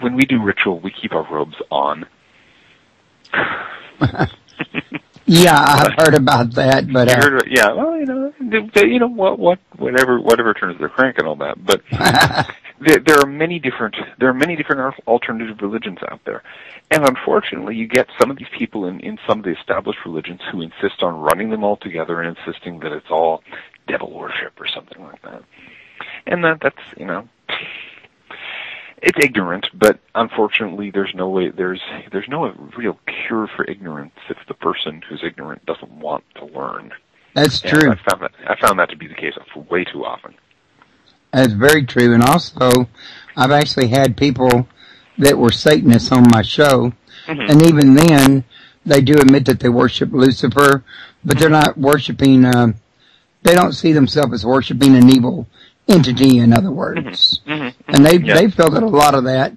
when we do ritual, we keep our robes on. Yeah, I've heard about that, but yeah, well, whatever turns their crank and all that. But there are many different alternative religions out there, and unfortunately, you get some of these people in some of the established religions who insist on running them all together and insisting that it's all devil worship or something like that, and that's it's ignorant, but unfortunately, there's no real cure for ignorance if the person who's ignorant doesn't want to learn. That's true. I found that to be the case way too often. That's very true. And also, I've actually had people that were Satanists on my show, and even then, they do admit that they worship Lucifer, but they're not worshiping. They don't see themselves as worshiping an evil entity, in other words. And they feel that a lot of that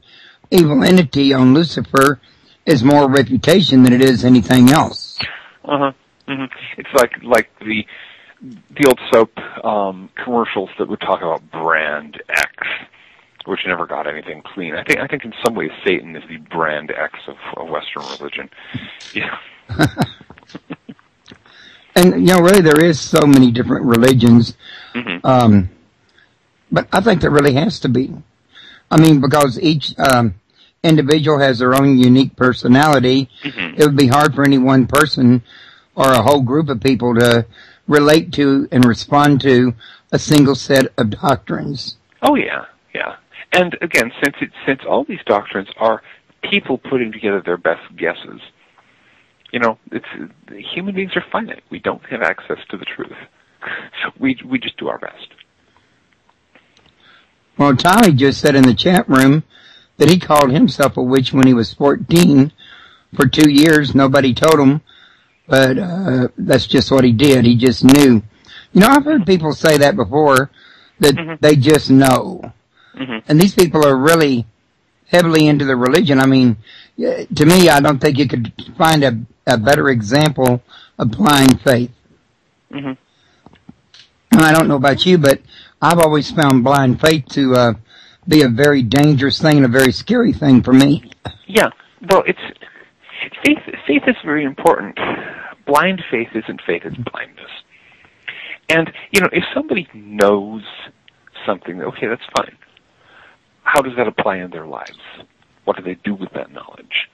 evil entity on Lucifer is more reputation than it is anything else. It's like the old soap commercials that would talk about brand X, which never got anything clean. I think in some ways Satan is the brand X of Western religion. Yeah. And really there is so many different religions. But I think there really has to be. I mean, because each individual has their own unique personality. It would be hard for any one person or a whole group of people to relate to and respond to a single set of doctrines. Oh, yeah. And again, since all these doctrines are people putting together their best guesses, human beings are finite. We don't have access to the truth. We just do our best. Well, Tommy just said in the chat room that he called himself a witch when he was 14. For 2 years, nobody told him, but that's just what he did. He just knew. I've heard people say that before, that they just know. And these people are really heavily into the religion. I mean, to me, I don't think you could find a better example of blind faith. I don't know about you, but I've always found blind faith to be a very dangerous thing and a very scary thing for me. Yeah, well, faith is very important. Blind faith isn't faith, it's blindness. And, if somebody knows something, okay, that's fine. How does that apply in their lives? What do they do with that knowledge?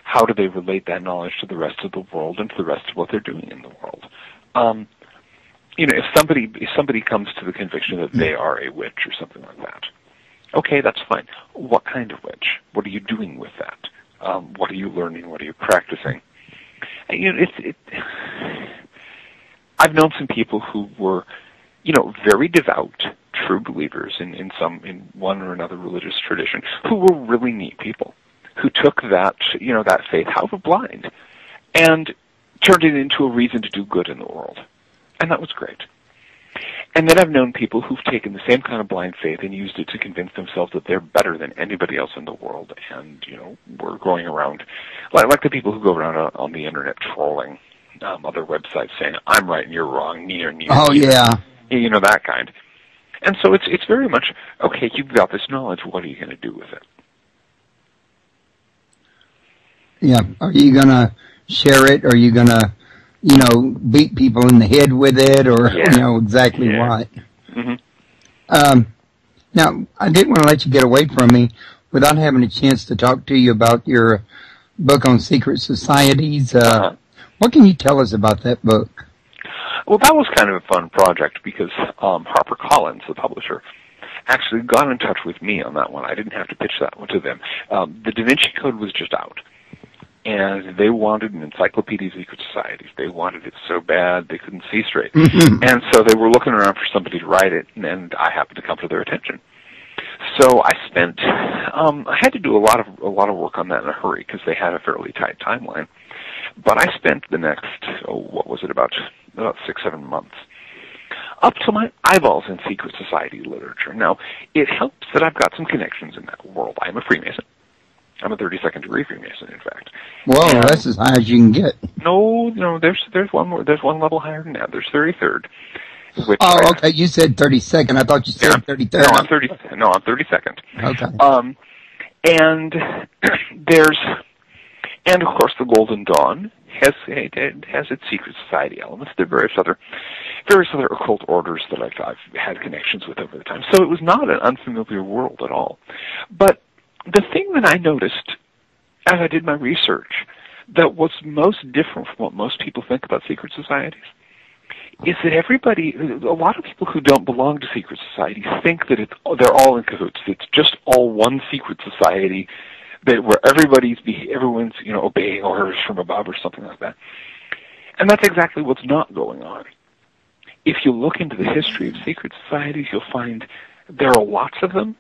How do they relate that knowledge to the rest of the world and to the rest of what they're doing in the world? If somebody comes to the conviction that they are a witch or something like that, okay, that's fine. What kind of witch? What are you doing with that? What are you learning? What are you practicing? I've known some people who were, very devout, true believers in one or another religious tradition, who were really neat people, who took that faith, however blind, and turned it into a reason to do good in the world. And that was great. And then I've known people who've taken the same kind of blind faith and used it to convince themselves that they're better than anybody else in the world, and, we're going around, like the people who go around on the internet trolling other websites saying, I'm right and you're wrong, neither. Oh, yeah. That kind. And so it's very much, okay, you've got this knowledge, what are you going to do with it? Yeah. Are you going to share it? Are you going to, beat people in the head with it, or, exactly what? Mm-hmm. Now, I didn't want to let you get away from me without having a chance to talk to you about your book on secret societies. What can you tell us about that book? Well, that was kind of a fun project because HarperCollins, the publisher, actually got in touch with me on that one. I didn't have to pitch that one to them. The Da Vinci Code was just out, and they wanted an encyclopedia of secret societies. They wanted it so bad they couldn't see straight. And so they were looking around for somebody to write it, and I happened to come to their attention. So I spent, I had to do a lot of work on that in a hurry because they had a fairly tight timeline. But I spent the next, about 6-7 months, up to my eyeballs in secret society literature. Now, it helps that I've got some connections in that world. I'm a Freemason. I'm a 32nd degree Freemason, in fact. Whoa, that's as high as you can get. No, there's one more. There's one level higher than that. There's 33rd. Okay. You said 32nd. I thought you said 33rd. No, I'm 32nd. Okay. And of course, the Golden Dawn has its secret society elements. There are various other occult orders that I've had connections with over the time. So it was not an unfamiliar world at all. But the thing that I noticed as I did my research that was most different from what most people think about secret societies is that a lot of people who don't belong to secret societies think that they're all in cahoots. It's just all one secret society where everyone's obeying orders from above or something like that. And that's exactly what's not going on. If you look into the history of secret societies, you'll find there are lots of them,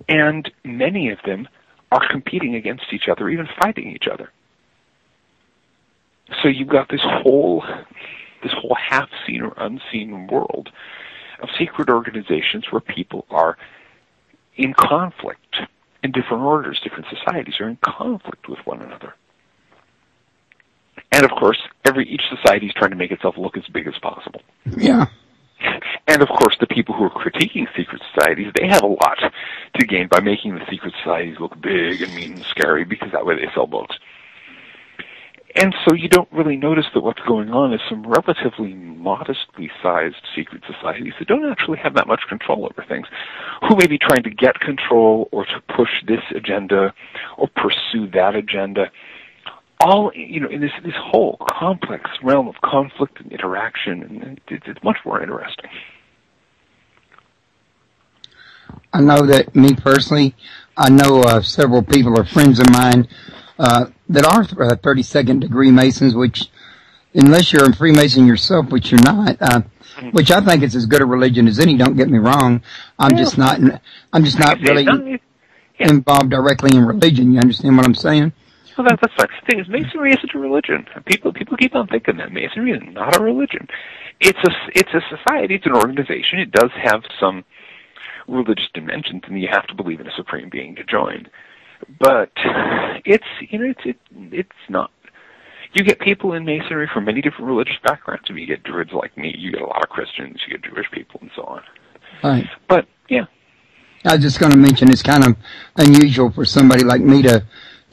and many of them are competing against each other, even fighting each other. So you've got this whole half-seen or unseen world of secret organizations where people are in conflict, and different orders, different societies are in conflict with one another. And of course, each society is trying to make itself look as big as possible. Yeah. And of course, the people who are critiquing secret societies, they have a lot to gain by making the secret societies look big and mean and scary, because that way they sell books. And so you don't really notice that what's going on is some relatively modestly sized secret societies that don't actually have that much control over things, who may be trying to get control or to push this agenda or pursue that agenda, all in this whole complex realm of conflict and interaction, and it's much more interesting. I know that me personally, I know several people are friends of mine that are 32nd degree Masons, which, unless you're a Freemason yourself, which you're not, which I think is as good a religion as any. Don't get me wrong. I'm just not really involved directly in religion. You understand what I'm saying? Well, that's fine. The thing is, Masonry isn't a religion. People keep on thinking that Masonry is not a religion. It's a society. It's an organization. It does have some religious dimensions, and you have to believe in a supreme being to join. But it's not. You get people in Masonry from many different religious backgrounds. If you get Druids like me, you get a lot of Christians, you get Jewish people, and so on. Right. But yeah, I was just going to mention it's kind of unusual for somebody like me to,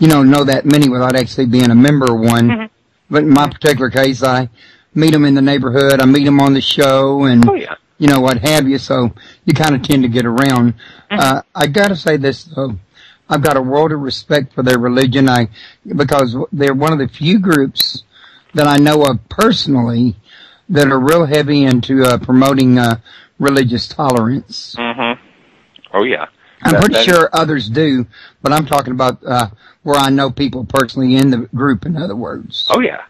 know that many without actually being a member of one. Mm-hmm. But in my particular case, I meet them in the neighborhood, I meet them on the show, and what have you. So you kind of tend to get around. Mm-hmm. I got to say this though. I've got a world of respect for their religion, because they're one of the few groups that I know of personally that are real heavy into promoting religious tolerance. Mm-hmm. Oh yeah, I'm pretty sure others do, but I'm talking about where I know people personally in the group, in other words. Oh, yeah.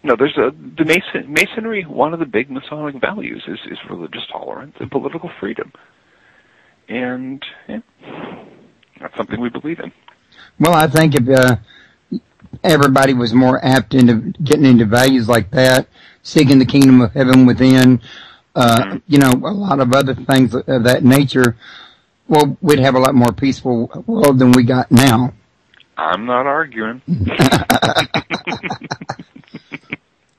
No, there's the Masonry, one of the big Masonic values is religious tolerance and political freedom. And that's something we believe in. Well, I think if everybody was more apt into getting into values like that, seeking the kingdom of heaven within, a lot of other things of that nature, well, we'd have a lot more peaceful world than we got now. I'm not arguing.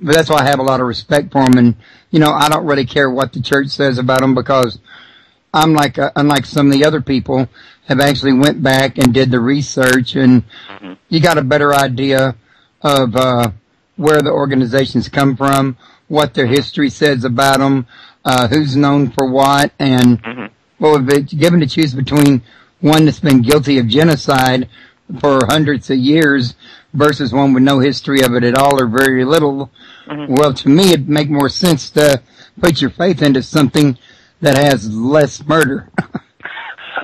But that's why I have a lot of respect for them. And, I don't really care what the church says about them, because I'm unlike some of the other people, have actually went back and did the research, and you got a better idea of where the organizations come from, what their history says about them, who's known for what, and well, if it's given to choose between one that's been guilty of genocide for hundreds of years versus one with no history of it at all or very little, well, to me, it'd make more sense to put your faith into something that has less murder.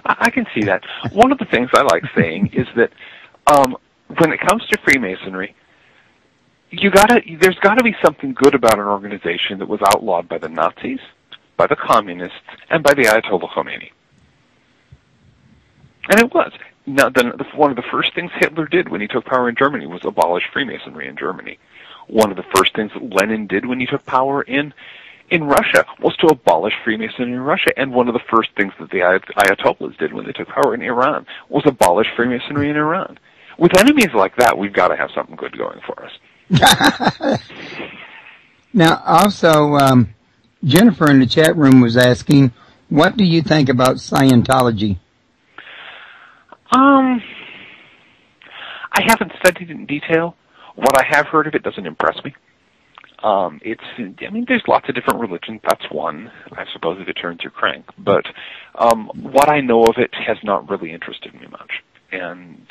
I can see that. One of the things I like saying is that when it comes to Freemasonry, there's got to be something good about an organization that was outlawed by the Nazis, by the communists, and by the Ayatollah Khomeini. And it was. Now, one of the first things Hitler did when he took power in Germany was abolish Freemasonry in Germany. One of the first things that Lenin did when he took power in Russia was to abolish Freemasonry in Russia. And one of the first things that the Ayatollahs did when they took power in Iran was abolish Freemasonry in Iran. With enemies like that, we've got to have something good going for us. Now, also, Jennifer in the chat room was asking, what do you think about Scientology? I haven't studied it in detail. What I have heard of it doesn't impress me. There's lots of different religions. That's one, I suppose, if it turns your crank. But what I know of it has not really interested me much. And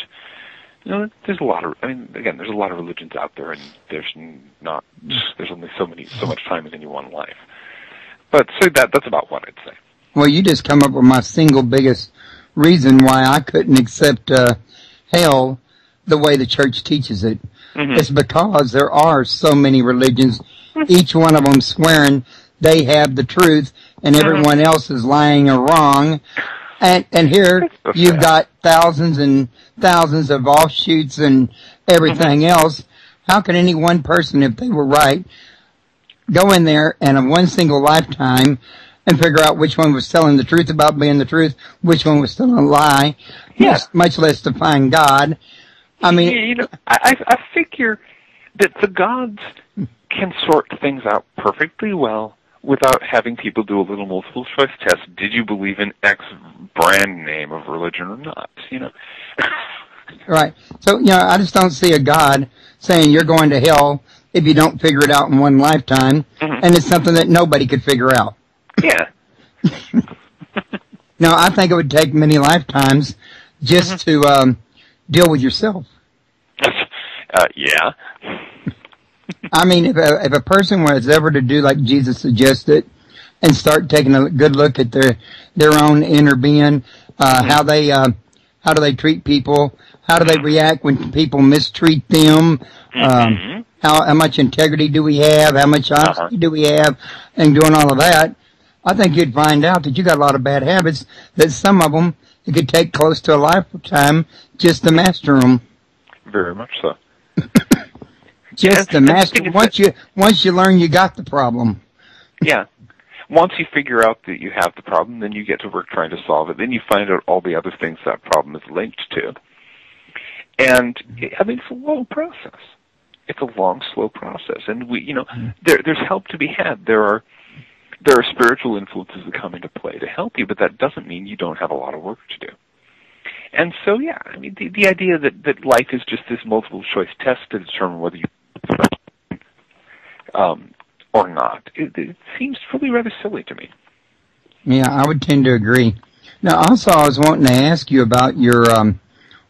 there's a lot of. there's a lot of religions out there, and there's only so much time in any one life. But so that's about what I'd say. Well, you just come up with my single biggest reason why I couldn't accept hell the way the church teaches it. It's because there are so many religions, each one of them swearing they have the truth and everyone else is lying or wrong. And here you've got thousands and thousands of offshoots and everything else. How can any one person, if they were right, go in there and in one single lifetime and figure out which one was telling the truth about being the truth, which one was telling a lie, much less to find God? I figure that the gods can sort things out perfectly well without having people do a little multiple choice test. Did you believe in X brand name of religion or not? Right. So, I just don't see a God saying you're going to hell if you don't figure it out in one lifetime, and it's something that nobody could figure out. Yeah. No, I think it would take many lifetimes just to deal with yourself. Yeah. If a person was ever to do like Jesus suggested and start taking a good look at their own inner being, how do they treat people, how do they react when people mistreat them, how much integrity do we have, how much honesty do we have, and doing all of that, I think you'd find out that you got a lot of bad habits, that some of them it could take close to a lifetime just to master them. Very much so. Just to master. Once you learn you got the problem. Yeah. Once you figure out that you have the problem, then you get to work trying to solve it. Then you find out all the other things that problem is linked to. And, it's a long process. It's a long, slow process. And there's help to be had. There are spiritual influences that come into play to help you, but that doesn't mean you don't have a lot of work to do. And so, the idea that life is just this multiple choice test to determine whether you or not, it seems really rather silly to me. Yeah, I would tend to agree. Now, also, I was wanting to ask you about your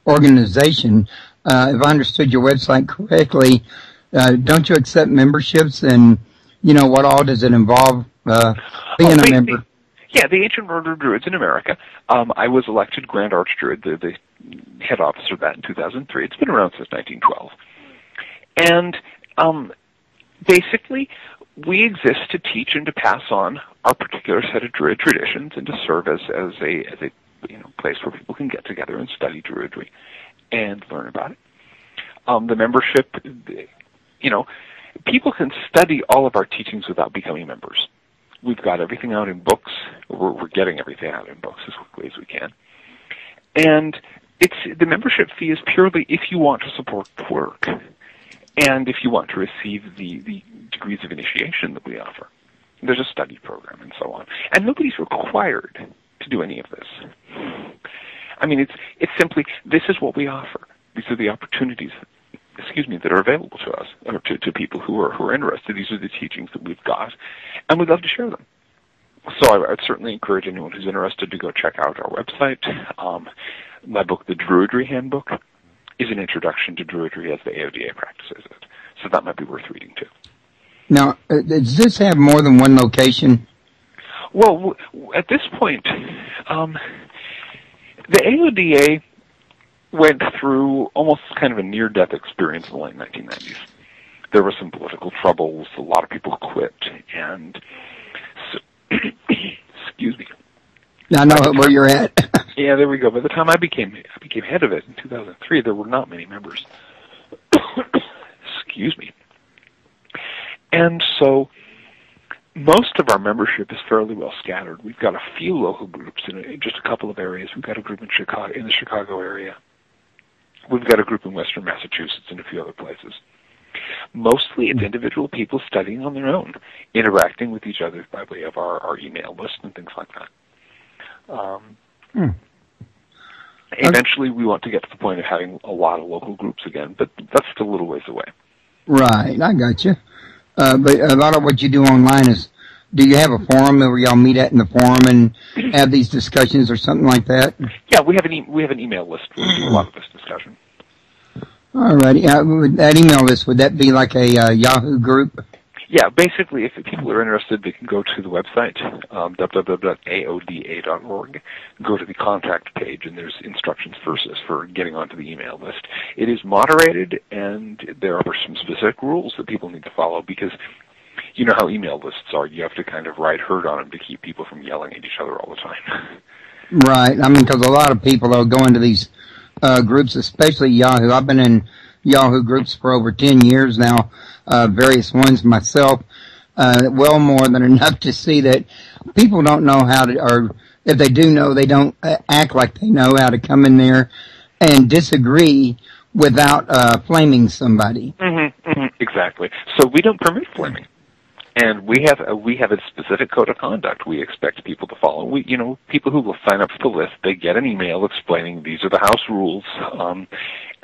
organization. If I understood your website correctly, don't you accept memberships, and what all does it involve being a member? Yeah, the Ancient Order of Druids in America. I was elected Grand Archdruid, the head officer of that in 2003. It's been around since 1912. And basically, we exist to teach and to pass on our particular set of Druid traditions and to serve as a place where people can get together and study Druidry and learn about it. The membership, people can study all of our teachings without becoming members. We've got everything out in books. We're getting everything out in books as quickly as we can. And the membership fee is purely if you want to support the work and if you want to receive the degrees of initiation that we offer. There's a study program and so on. And nobody's required to do any of this. I mean, it's simply, this is what we offer. These are the opportunities, that are available to us, or to people who are interested. These are the teachings that we've got, and we'd love to share them. So I'd certainly encourage anyone who's interested to go check out our website. My book, The Druidry Handbook, is an introduction to Druidry as the AODA practices it. So that might be worth reading, too. Now, does this have more than one location? Well, at this point, the AODA went through almost kind of a near-death experience in the late 1990s. There were some political troubles, a lot of people quit, and so, excuse me. I know where you're at. Yeah, there we go. By the time I became head of it in 2003, there were not many members. Excuse me. And so most of our membership is fairly well scattered. We've got a few local groups in just a couple of areas. We've got a group in the Chicago area. We've got a group in Western Massachusetts and a few other places. Mostly it's individual people studying on their own, interacting with each other by way of our email list and things like that. Eventually we want to get to the point of having a lot of local groups again, but that's still a little ways away. Right, I got you. But a lot of what you do online is, do you have a forum where y'all meet at in the forum and have these discussions or something like that? Yeah, we have an email list where we do a lot of this discussion. All righty. That email list, would that be like a Yahoo group? Yeah, basically, if people are interested, they can go to the website, www.aoda.org, go to the contact page, and there's instructions for getting onto the email list. It is moderated, and there are some specific rules that people need to follow, because you know how email lists are. You have to kind of ride herd on them to keep people from yelling at each other all the time. Right. I mean, because a lot of people will go into these groups, especially Yahoo. I've been in Yahoo groups for over 10 years now, various ones myself, well more than enough to see that people don't know how to, or if they do know, they don't act like they know how to come in there and disagree without flaming somebody. Exactly. So we don't permit flaming. And we have a specific code of conduct we expect people to follow. People who will sign up for the list, they get an email explaining these are the house rules,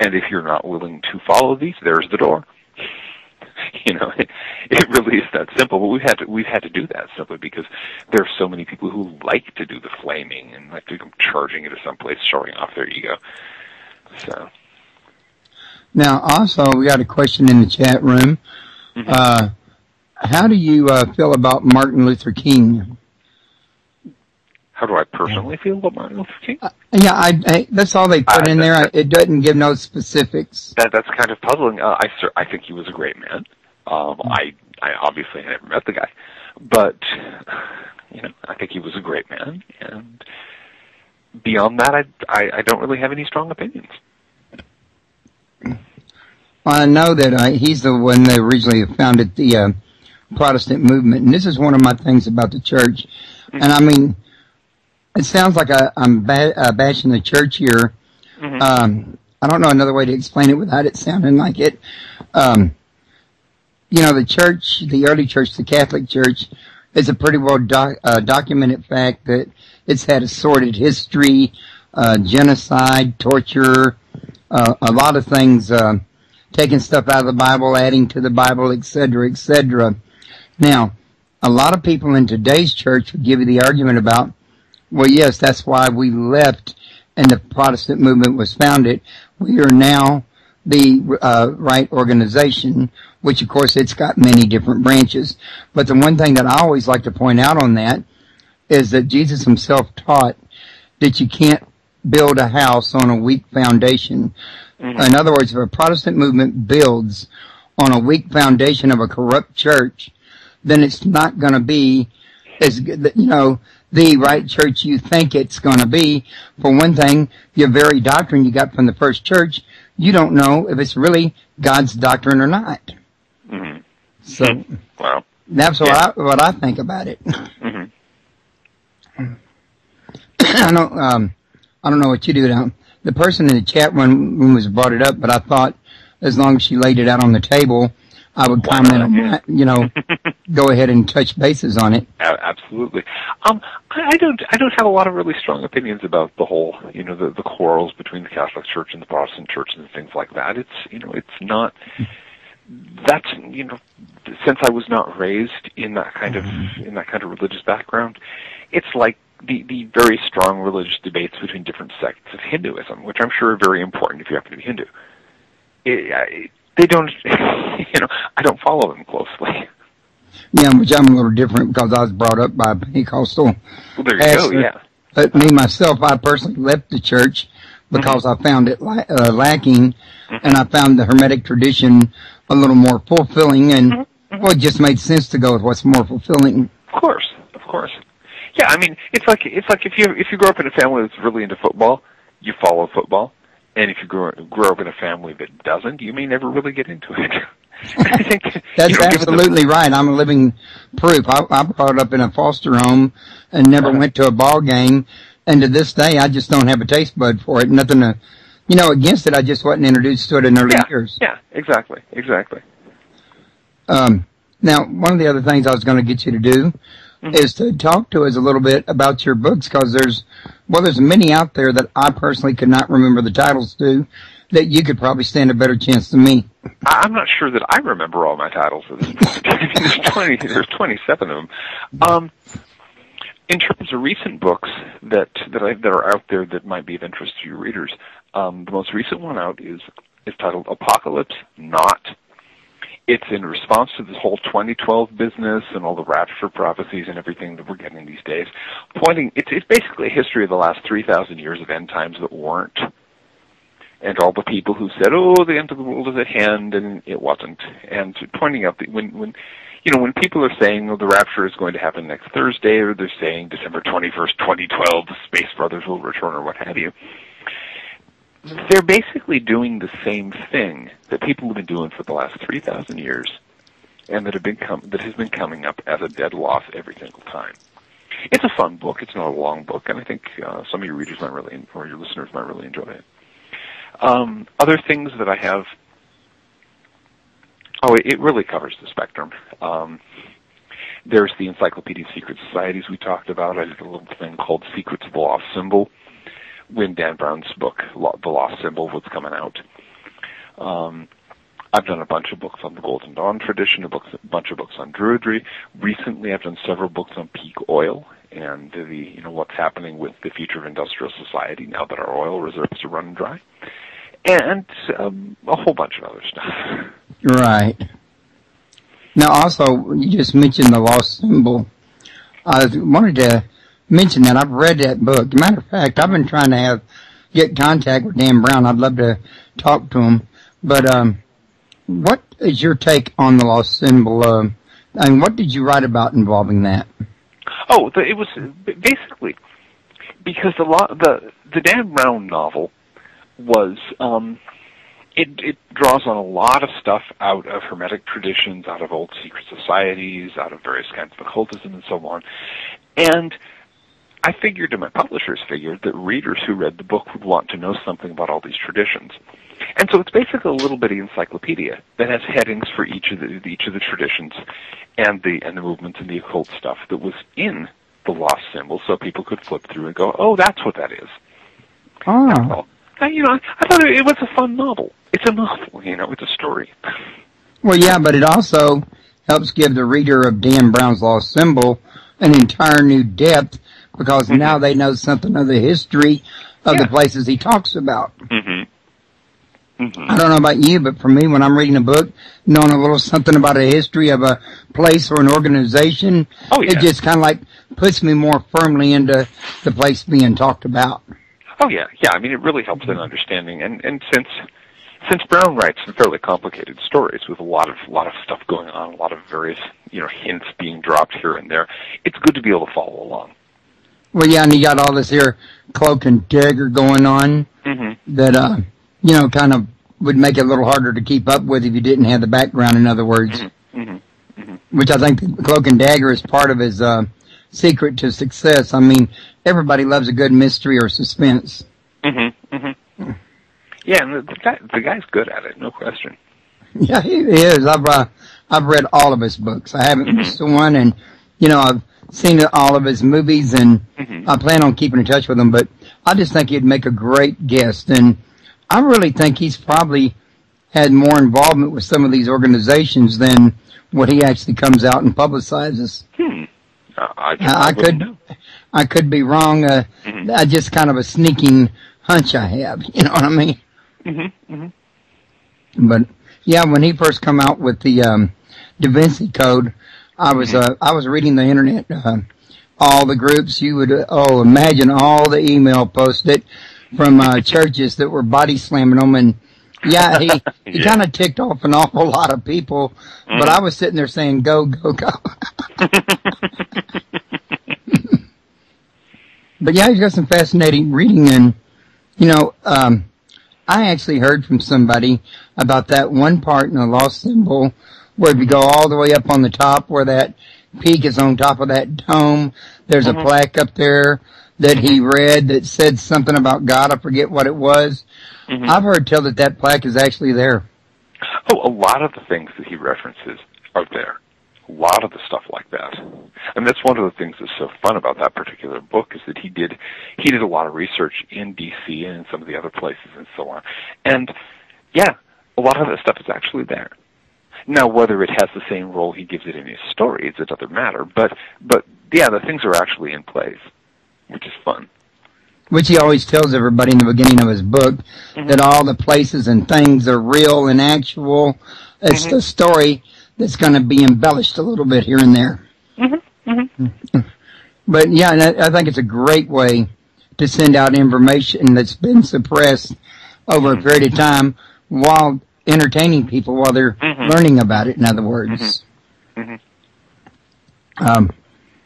and if you're not willing to follow these, there's the door. It really is that simple. But we've had to do that simply because there are so many people who like to do the flaming and like to come charging into someplace, showing off their ego. So. Now, also, we got a question in the chat room. How do you feel about Martin Luther King? How do I personally feel about Martin Luther King? I that's all they put in there. It doesn't give no specifics. That's kind of puzzling. I think he was a great man. I obviously never met the guy, but I think he was a great man. And beyond that, I don't really have any strong opinions. I know that he's the one that originally founded the Protestant movement, and this is one of my things about the church. And I mean, it sounds like I'm bashing the church here. I don't know another way to explain it without it sounding like it. The church, the early church, the Catholic Church, is a pretty well documented fact that it's had a sordid history, genocide, torture, a lot of things, taking stuff out of the Bible, adding to the Bible, etc., etc. Now, a lot of people in today's church would give you the argument about, well, yes, that's why we left and the Protestant movement was founded. We are now the right organization, which, of course, it's got many different branches. But the one thing that I always like to point out on that is that Jesus himself taught that you can't build a house on a weak foundation. Mm-hmm. In other words, if a Protestant movement builds on a weak foundation of a corrupt church, then it's not going to be as good, the right church you think it's going to be. For one thing, your very doctrine you got from the first church, you don't know if it's really God's doctrine or not. Mm-hmm. So, wow. That's what I think about it. Mm-hmm. I don't know what you do now. The person in the chat room was brought it up, but I thought as long as she laid it out on the table, I would comment on that, go ahead and touch bases on it. Absolutely. I don't have a lot of really strong opinions about the whole, the quarrels between the Catholic Church and the Protestant Church and things like that. It's not, that's, since I was not raised in that kind of religious background, it's like the very strong religious debates between different sects of Hinduism, which I'm sure are very important if you happen to be Hindu. They don't, I don't follow them closely. Yeah, which I'm a little different because I was brought up by a Pentecostal Well, there you pastor. go, yeah. But me, myself, I personally left the church because I found it lacking, and I found the Hermetic tradition a little more fulfilling, and well, it just made sense to go with what's more fulfilling. Of course. Yeah, I mean, it's like if you grow up in a family that's really into football, you follow football, and if you grow up in a family that doesn't, you may never really get into it. I think that's absolutely right. I'm a living proof. I brought up in a foster home and never went to a ball game, and to this day, I just don't have a taste bud for it. Nothing to, against it. I just wasn't introduced to it in early years. Yeah, exactly. Now, one of the other things I was going to get you to do is to talk to us a little bit about your books, because there's many out there that I personally could not remember the titles to, that you could probably stand a better chance than me. I'm not sure that I remember all my titles at this point. There's 27 of them. In terms of recent books that are out there that might be of interest to your readers, the most recent one out is titled Apocalypse Not. It's in response to this whole 2012 business and all the rapture prophecies and everything that we're getting these days. It's basically a history of the last 3,000 years of end times that weren't, and all the people who said, "Oh, the end of the world is at hand," and it wasn't. And pointing out that when people are saying, "Oh, the rapture is going to happen next Thursday," or they're saying December 21st, 2012, the Space Brothers will return, or what have you, they're basically doing the same thing that people have been doing for the last 3,000 years, and that has been coming up as a dead loss every single time. It's a fun book. It's not a long book, and I think some of your readers or your listeners might really enjoy it. Other things that I have, it really covers the spectrum. There's the Encyclopedia of Secret Societies we talked about. I did a little thing called Secrets of the Lost Symbol when Dan Brown's book, The Lost Symbol, was coming out. I've done a bunch of books on the Golden Dawn tradition, a bunch of books on Druidry. Recently, I've done several books on peak oil and what's happening with the future of industrial society now that our oil reserves are running dry, and a whole bunch of other stuff. Right. Now, also, you just mentioned The Lost Symbol. I wanted to mention that I've read that book. Matter of fact, I've been trying to get contact with Dan Brown. I'd love to talk to him. But what is your take on The Lost Symbol? And what did you write about involving that? It was basically because the Dan Brown novel was it draws on a lot of stuff out of Hermetic traditions, out of old secret societies, out of various kinds of occultism and so on. And I figured, and my publishers figured, that readers who read the book would want to know something about all these traditions. And so it's basically a little bitty encyclopedia that has headings for each of the traditions and the movements and the occult stuff that was in the Lost Symbol, so people could flip through and go, "Oh, that's what that is." Oh. I thought it was a fun novel. It's a novel, it's a story. Well, yeah, but it also helps give the reader of Dan Brown's Lost Symbol an entire new depth, because now they know something of the history of the places he talks about. Mm-hmm. I don't know about you, but for me, when I'm reading a book, knowing a little something about a history of a place or an organization, it just kind of like puts me more firmly into the place being talked about. Oh, yeah. Yeah, I mean, it really helps in understanding. And since Brown writes some fairly complicated stories with a lot of stuff going on, a lot of various, hints being dropped here and there, it's good to be able to follow along. Well, yeah, and you got all this here cloak and dagger going on that, kind of would make it a little harder to keep up with if you didn't have the background, in other words. Which I think the cloak and dagger is part of his secret to success. I mean, everybody loves a good mystery or suspense. Yeah, and the guy's good at it, no question. Yeah, he is. I've read all of his books. I haven't missed one, and I've seen all of his movies, and I plan on keeping in touch with him. But I just think he'd make a great guest, and I really think he's probably had more involvement with some of these organizations than what he actually comes out and publicizes. I could be wrong. I just kind of a sneaking hunch I have. You know what I mean? But yeah, when he first come out with the Da Vinci Code, I was reading the internet, all the groups. You would imagine all the email posted from churches that were body slamming them, and yeah, he kind of ticked off an awful lot of people. But I was sitting there saying, "Go, go, go." But yeah, he's got some fascinating reading, and I actually heard from somebody about that one part in the Lost Symbol where if you go all the way up on the top where that peak is on top of that dome, there's a plaque up there that he read that said something about God. I forget what it was. I've heard tell that plaque is actually there. Oh, a lot of the things that he references are there. A lot of the stuff like that. And that's one of the things that's so fun about that particular book is that he did a lot of research in D.C. and in some of the other places and so on. And, yeah, a lot of that stuff is actually there. Now, whether it has the same role he gives it in his stories, it doesn't matter. But yeah, the things are actually in place, which is fun. Which he always tells everybody in the beginning of his book, that all the places and things are real and actual. It's the story that's going to be embellished a little bit here and there. But yeah, I think it's a great way to send out information that's been suppressed over a period of time while entertaining people while they're learning about it, in other words.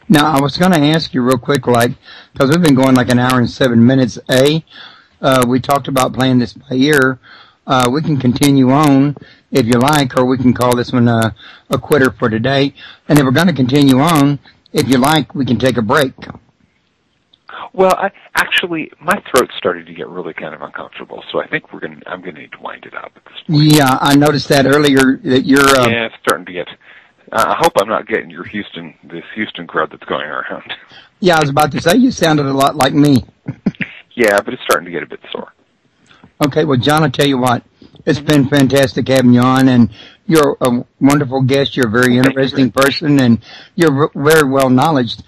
Now, I was going to ask you real quick, because we've been going like an hour and 7 minutes. We talked about playing this by ear. We can continue on if you like, or we can call this one a quitter for today. And if we're going to continue on, if you like, we can take a break. Well, my throat started to get really kind of uncomfortable, so I think I'm going to need to wind it up at this point. Yeah, I noticed that earlier that you're... yeah, it's starting to get... I hope I'm not getting this Houston crowd that's going around. Yeah, I was about to say, you sounded a lot like me. Yeah, but it's starting to get a bit sore. Okay, well, John, I'll tell you what. It's been fantastic having you on, and you're a wonderful guest. You're a very interesting person, and you're very well knowledged.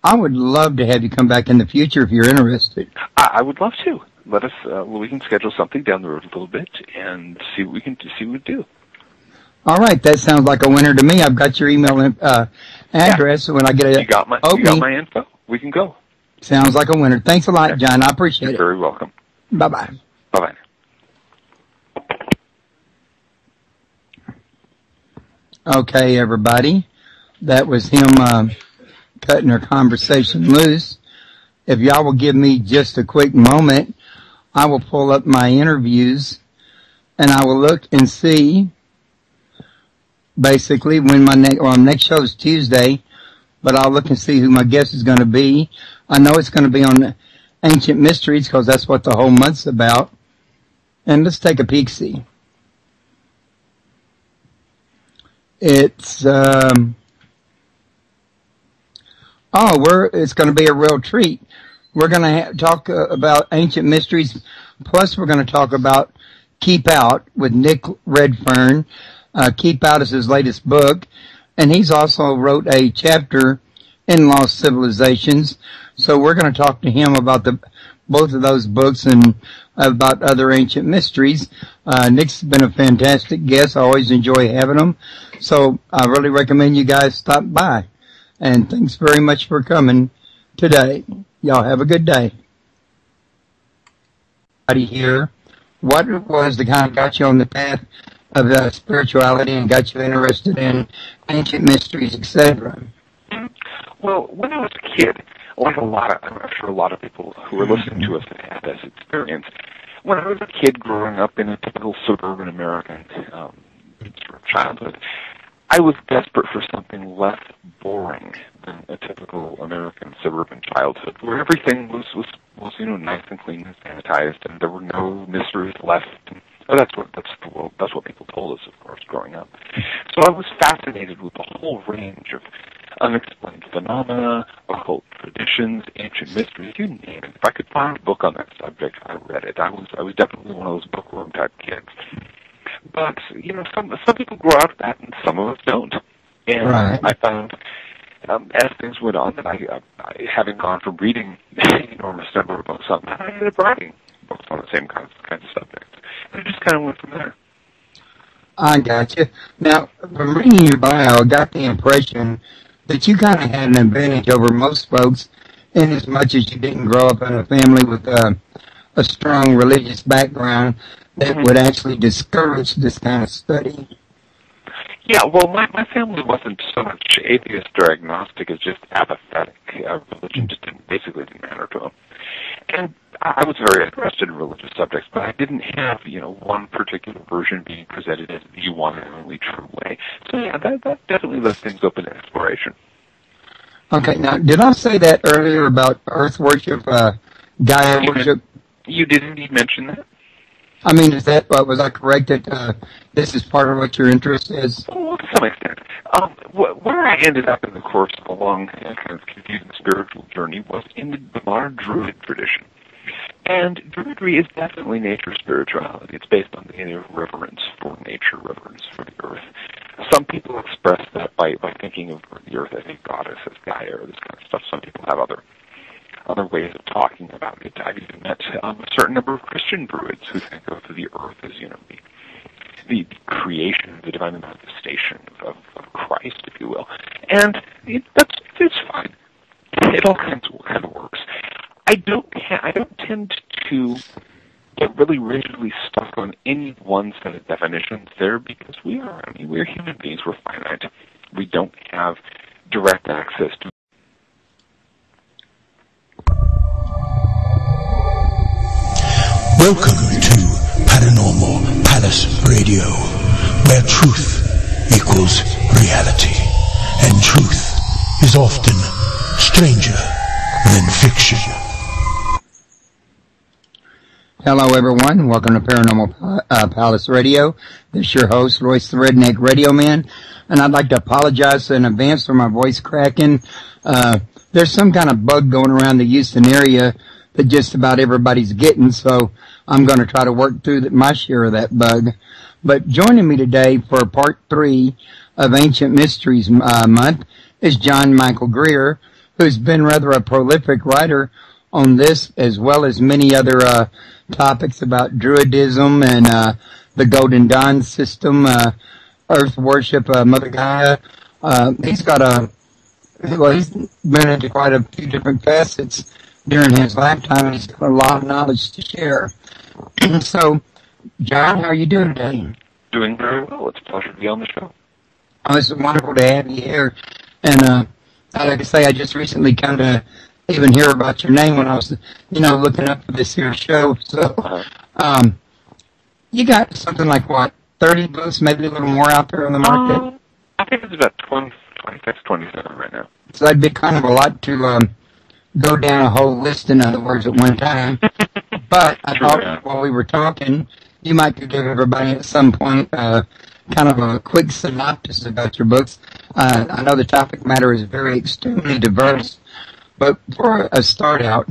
I would love to have you come back in the future if you're interested. I would love to. Let us. We can schedule something down the road a little bit and see what we do. All right, that sounds like a winner to me. I've got your email address, so when I get you got my info. We can go. Sounds like a winner. Thanks a lot, John. I appreciate it. You're very welcome. Bye-bye. Bye-bye. Okay, everybody. That was him cutting our conversation loose. If y'all will give me just a quick moment, I will pull up my interviews, and I will look and see, basically, when my next show is Tuesday, but I'll look and see who my guest is going to be. I know it's going to be on Ancient Mysteries, because that's what the whole month's about. And let's take a peek-see. It's, it's going to be a real treat. We're going to talk about Ancient Mysteries, plus we're going to talk about Keep Out with Nick Redfern. Keep Out is his latest book, and he's also wrote a chapter in Lost Civilizations. So we're going to talk to him about both of those books and about other ancient mysteries. Nick's been a fantastic guest. I always enjoy having him. So I really recommend you guys stop by. And thanks very much for coming today. Y'all have a good day. Here, what was the kind of got you on the path of spirituality and got you interested in ancient mysteries, etc.? Well, when I was a kid, I'm sure a lot of people who are listening to us have had this experience. When I was a kid growing up in a typical suburban American childhood, I was desperate for something less boring than a typical American suburban childhood, where everything was nice and clean and sanitized, and there were no mysteries left. That's what people told us, of course, growing up. So I was fascinated with the whole range of unexplained phenomena, occult traditions, ancient mysteries, you name it. If I could find a book on that subject, I read it. I was definitely one of those bookworm type kids. But some people grow out of that, and some of us don't. And right. I found, as things went on, that I having gone from reading an enormous number of books on that, I ended up writing books on the same kinds of subjects. And it just kind of went from there. I got you. Now, from reading your bio, I got the impression that you kind of had an advantage over most folks in as much as you didn't grow up in a family with a strong religious background that would actually discourage this kind of study. Yeah, well, my family wasn't so much atheist or agnostic as just apathetic. Religion just basically didn't matter to them. And I was very interested in religious subjects, but I didn't have, one particular version being presented as the one and only true way. So yeah, that definitely left things open to exploration. Okay, now, did I say that earlier about earth worship, Gaia worship? You did indeed mention that. I mean, was I correct that this is part of what your interest is? Well, to some extent. Where I ended up in the course of a long and kind of confusing spiritual journey was in the modern Druid tradition. And Druidry is definitely nature spirituality. It's based on the inner reverence for nature, reverence for the earth. Some people express that by thinking of the earth as a goddess, as Gaia, or this kind of stuff. Some people have other ways of talking about it. I've even met a certain number of Christian Druids who think of the earth as, the creation, the divine manifestation of Christ, if you will. And it's fine. It all kind of works. I don't tend to get really rigidly stuck on any one set of definitions there because we're human beings, we're finite. We don't have direct access to. Welcome to Paranormal Palace Radio, where truth equals reality, and truth is often stranger than fiction. Hello, everyone. Welcome to Paranormal Palace Radio. This is your host, Royce the Redneck Radio Man, and I'd like to apologize in advance for my voice cracking. There's some kind of bug going around the Houston area that just about everybody's getting, so I'm going to try to work through my share of that bug. But joining me today for part 3 of Ancient Mysteries Month is John Micheal Greer, who's been rather a prolific writer on this, as well as many other topics about Druidism and the Golden Dawn system, Earth worship, Mother Gaia. He's been into quite a few different facets during his lifetime, and he's got a lot of knowledge to share. So, John, how are you doing today? Doing very well. It's a pleasure to be on the show. Oh, it's wonderful to have you here. And like I say, I just recently come to even hear about your name when I was, looking up for this here show. So, you got something like, 30 books, maybe a little more out there on the market? I think it's about 26, 27 right now. So that'd be kind of a lot to go down a whole list, in other words, at one time. But I thought while we were talking, you might give everybody at some point kind of a quick synopsis about your books. I know the topic matter is very extremely diverse, but for a start out,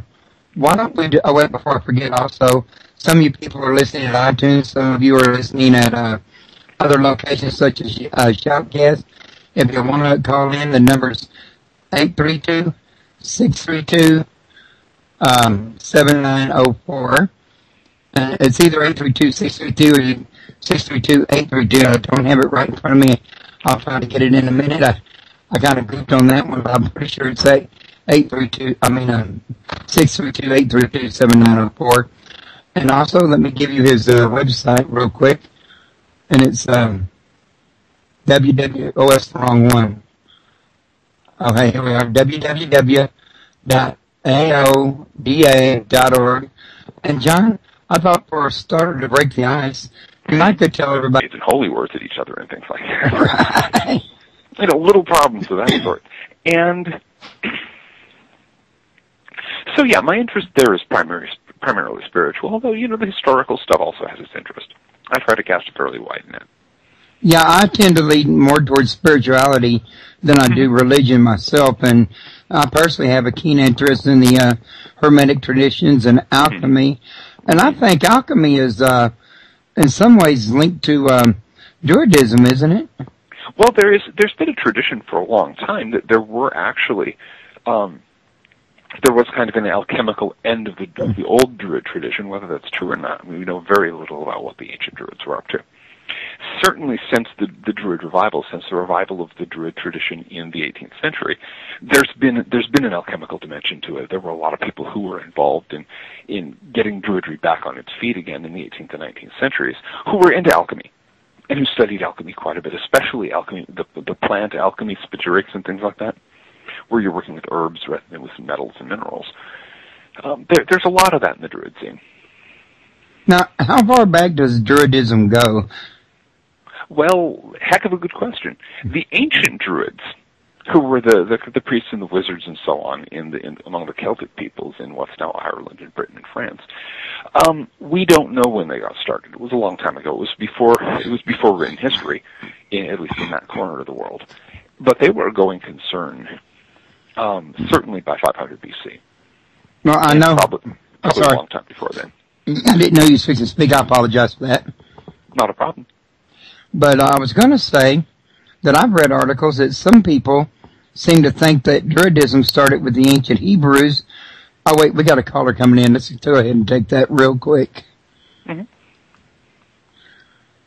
why don't we do, wait, before I forget also, some of you people are listening at iTunes, some of you are listening at other locations such as Shoutcast. If you want to call in, the number's 832-632-7904. It's either 832-632 or 632-832. I don't have it right in front of me. I'll try to get it in a minute. I kind of goofed on that one, but I'm pretty sure it's 632-832-7904. And also, let me give you his website real quick. And it's www. Oh, that's the wrong one. Okay, here we are. www.aoda.org. And John, I thought for a starter to break the ice, you might could tell everybody. And holy words at each other and things like that. Right. Little problems of that sort. And so, yeah, my interest there is primarily spiritual, although, the historical stuff also has its interest. I try to cast a fairly wide net. Yeah, I tend to lean more towards spirituality than I do religion myself, and I personally have a keen interest in the Hermetic traditions and alchemy, and I think alchemy is in some ways linked to Druidism, isn't it? Well, there's been a tradition for a long time that there were actually there was kind of an alchemical end of the old Druid tradition. Whether that's true or not, we know very little about what the ancient Druids were up to. Certainly since the Druid revival, since the revival of the Druid tradition in the 18th century, there's been an alchemical dimension to it. There were a lot of people who were involved in getting Druidry back on its feet again in the 18th and 19th centuries, who were into alchemy and who studied alchemy quite a bit, especially alchemy, the plant alchemy, spagyrics and things like that, where you're working with herbs rather than with metals and minerals. There's a lot of that in the Druid scene. Now, how far back does Druidism go? Well, heck of a good question. The ancient Druids, who were the priests and the wizards and so on among the Celtic peoples in what's now Ireland and Britain and France, we don't know when they got started. It was a long time ago. It was before written history, at least in that corner of the world. But they were a going concern, certainly by 500 BC. Well, I know. Probably a long time before then. I didn't know you were supposed to speak. I apologize for that. Not a problem. But I was going to say that I've read articles that some people seem to think that Druidism started with the ancient Hebrews. Oh, wait, we got a caller coming in. Let's go ahead and take that real quick. Mm-hmm.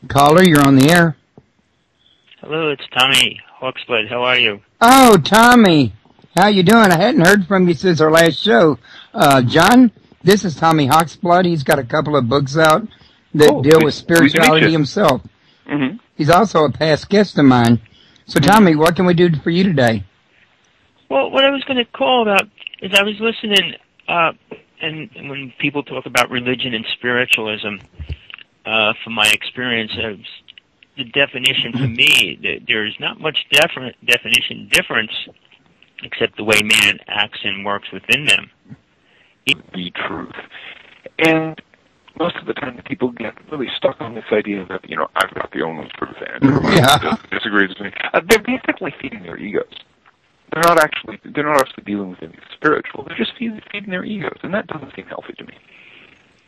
Caller, you're on the air. Hello, it's Tommy Hawksblood. How are you? Oh, Tommy. How you doing? I hadn't heard from you since our last show. John, this is Tommy Hawksblood. He's got a couple of books out that deal with spirituality himself. Mm-hmm. He's also a past guest of mine. So, Tommy, what can we do for you today? Well, what I was going to call about is I was listening, and when people talk about religion and spiritualism, from my experience, the definition for me, there's not much definition difference except the way man acts and works within them. The truth. And most of the time people get really stuck on this idea that, I've got the only truth and disagrees with me. They're basically feeding their egos. They're not actually dealing with anything spiritual. They're just feeding their egos, and that doesn't seem healthy to me.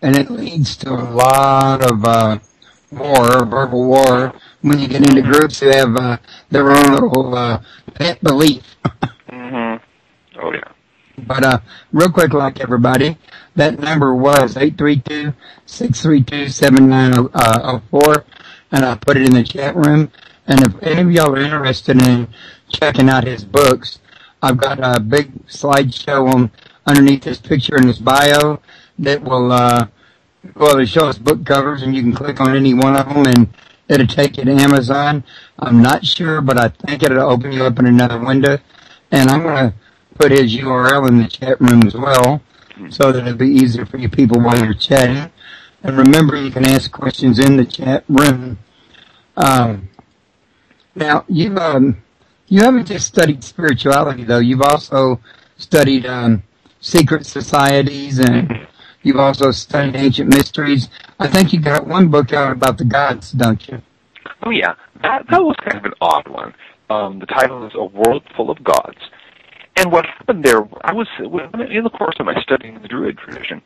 And it leads to a lot of verbal war, when you get into groups who have their own little pet belief. Mm-hmm. Oh, yeah. But real quick, like everybody, that number was 832-632-7904, and I put it in the chat room. And if any of y'all are interested in checking out his books, I've got a big slideshow underneath his picture in his bio that will it'll show us book covers, and you can click on any one of them, and it'll take you to Amazon. I'm not sure, but I think it'll open you up in another window. And I'm going to put his URL in the chat room as well, so that it'll be easier for you people while you're chatting. And remember, you can ask questions in the chat room. Now, you haven't just studied spirituality, though. You've also studied secret societies, and you've also studied ancient mysteries. I think you got one book out about the gods, don't you? Oh, yeah. That was kind of an odd one. The title is A World Full of Gods. And what happened there, in the course of my studying the Druid tradition,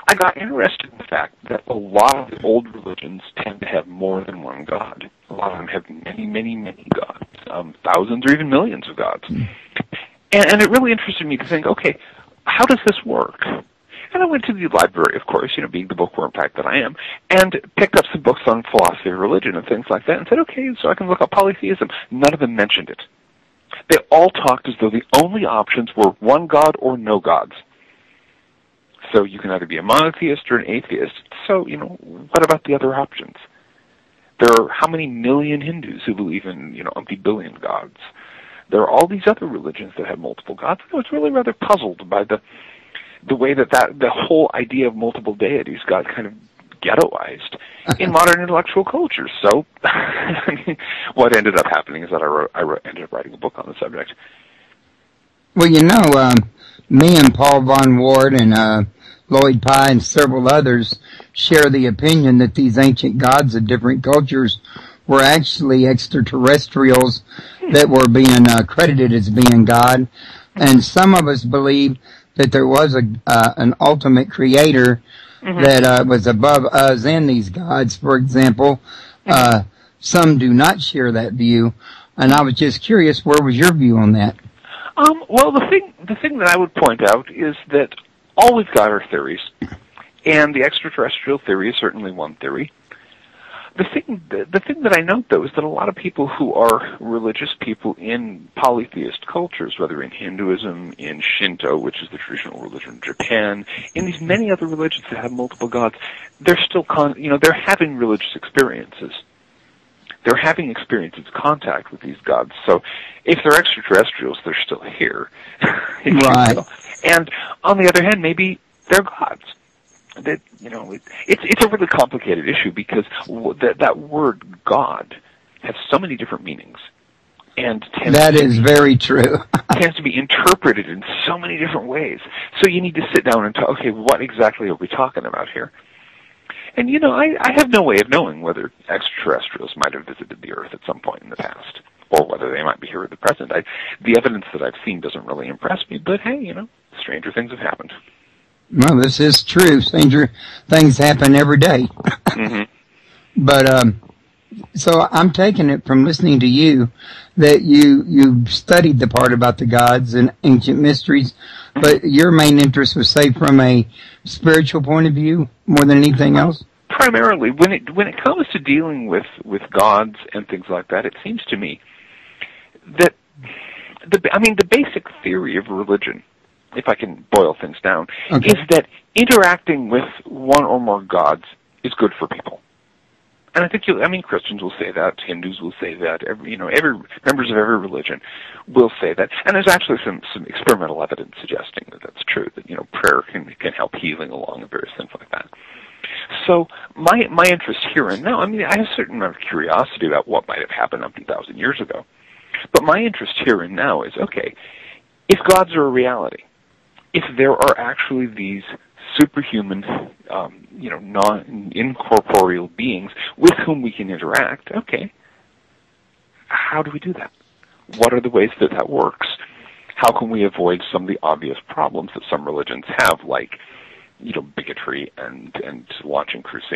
I got interested in the fact that a lot of the old religions tend to have more than one god. A lot of them have many, many, many gods, thousands or even millions of gods. And it really interested me to think, okay, how does this work? And I went to the library, of course, being the bookworm type that I am, and picked up some books on philosophy of religion and things like that, and said, okay, so I can look up polytheism. None of them mentioned it. They all talked as though the only options were one god or no gods. So you can either be a monotheist or an atheist. So, what about the other options? There are how many million Hindus who believe in, umpty billion gods? There are all these other religions that have multiple gods. I was really rather puzzled by the way that the whole idea of multiple deities got kind of ghettoized in modern intellectual cultures. So, what ended up happening is that I ended up writing a book on the subject. Well, me and Paul Von Ward and Lloyd Pye and several others share the opinion that these ancient gods of different cultures were actually extraterrestrials that were being credited as being God. And some of us believe that there was an ultimate creator that was above us and these gods. For example, some do not share that view. And I was just curious, where was your view on that? Well, the thing that I would point out is that all we've got are theories, and the extraterrestrial theory is certainly one theory. The thing that I note, though, is that a lot of people who are religious people in polytheist cultures, whether in Hinduism, in Shinto, which is the traditional religion of Japan, in these many other religions that have multiple gods, they're still they're having religious experiences. They're having experiences, contact with these gods. So if they're extraterrestrials, they're still here. Right. And on the other hand, maybe they're gods. That it's a really complicated issue because that word God has so many different meanings, and that is very true. Tends to be interpreted in so many different ways. So you need to sit down and talk. Okay, what exactly are we talking about here? And I have no way of knowing whether extraterrestrials might have visited the Earth at some point in the past, or whether they might be here at the present. The evidence that I've seen doesn't really impress me, but hey, stranger things have happened. Well, this is true. Stranger things happen every day. But so I'm taking it from listening to you that you studied the part about the gods and ancient mysteries, but your main interest was, say, from a spiritual point of view more than anything else? Primarily, when it comes to dealing with gods and things like that, it seems to me that the basic theory of religion, if I can boil things down, is that interacting with one or more gods is good for people. And I think Christians will say that, Hindus will say that, every members of every religion will say that. And there's actually some experimental evidence suggesting that that's true, that prayer can help healing along and various things like that. So my interest here and now, I have a certain amount of curiosity about what might have happened 1,000 years ago. But my interest here and now is, okay, if gods are a reality, if there are actually these superhuman, non-incorporeal beings with whom we can interact, okay, how do we do that? What are the ways that works? How can we avoid some of the obvious problems that some religions have, like, bigotry and launching crusades?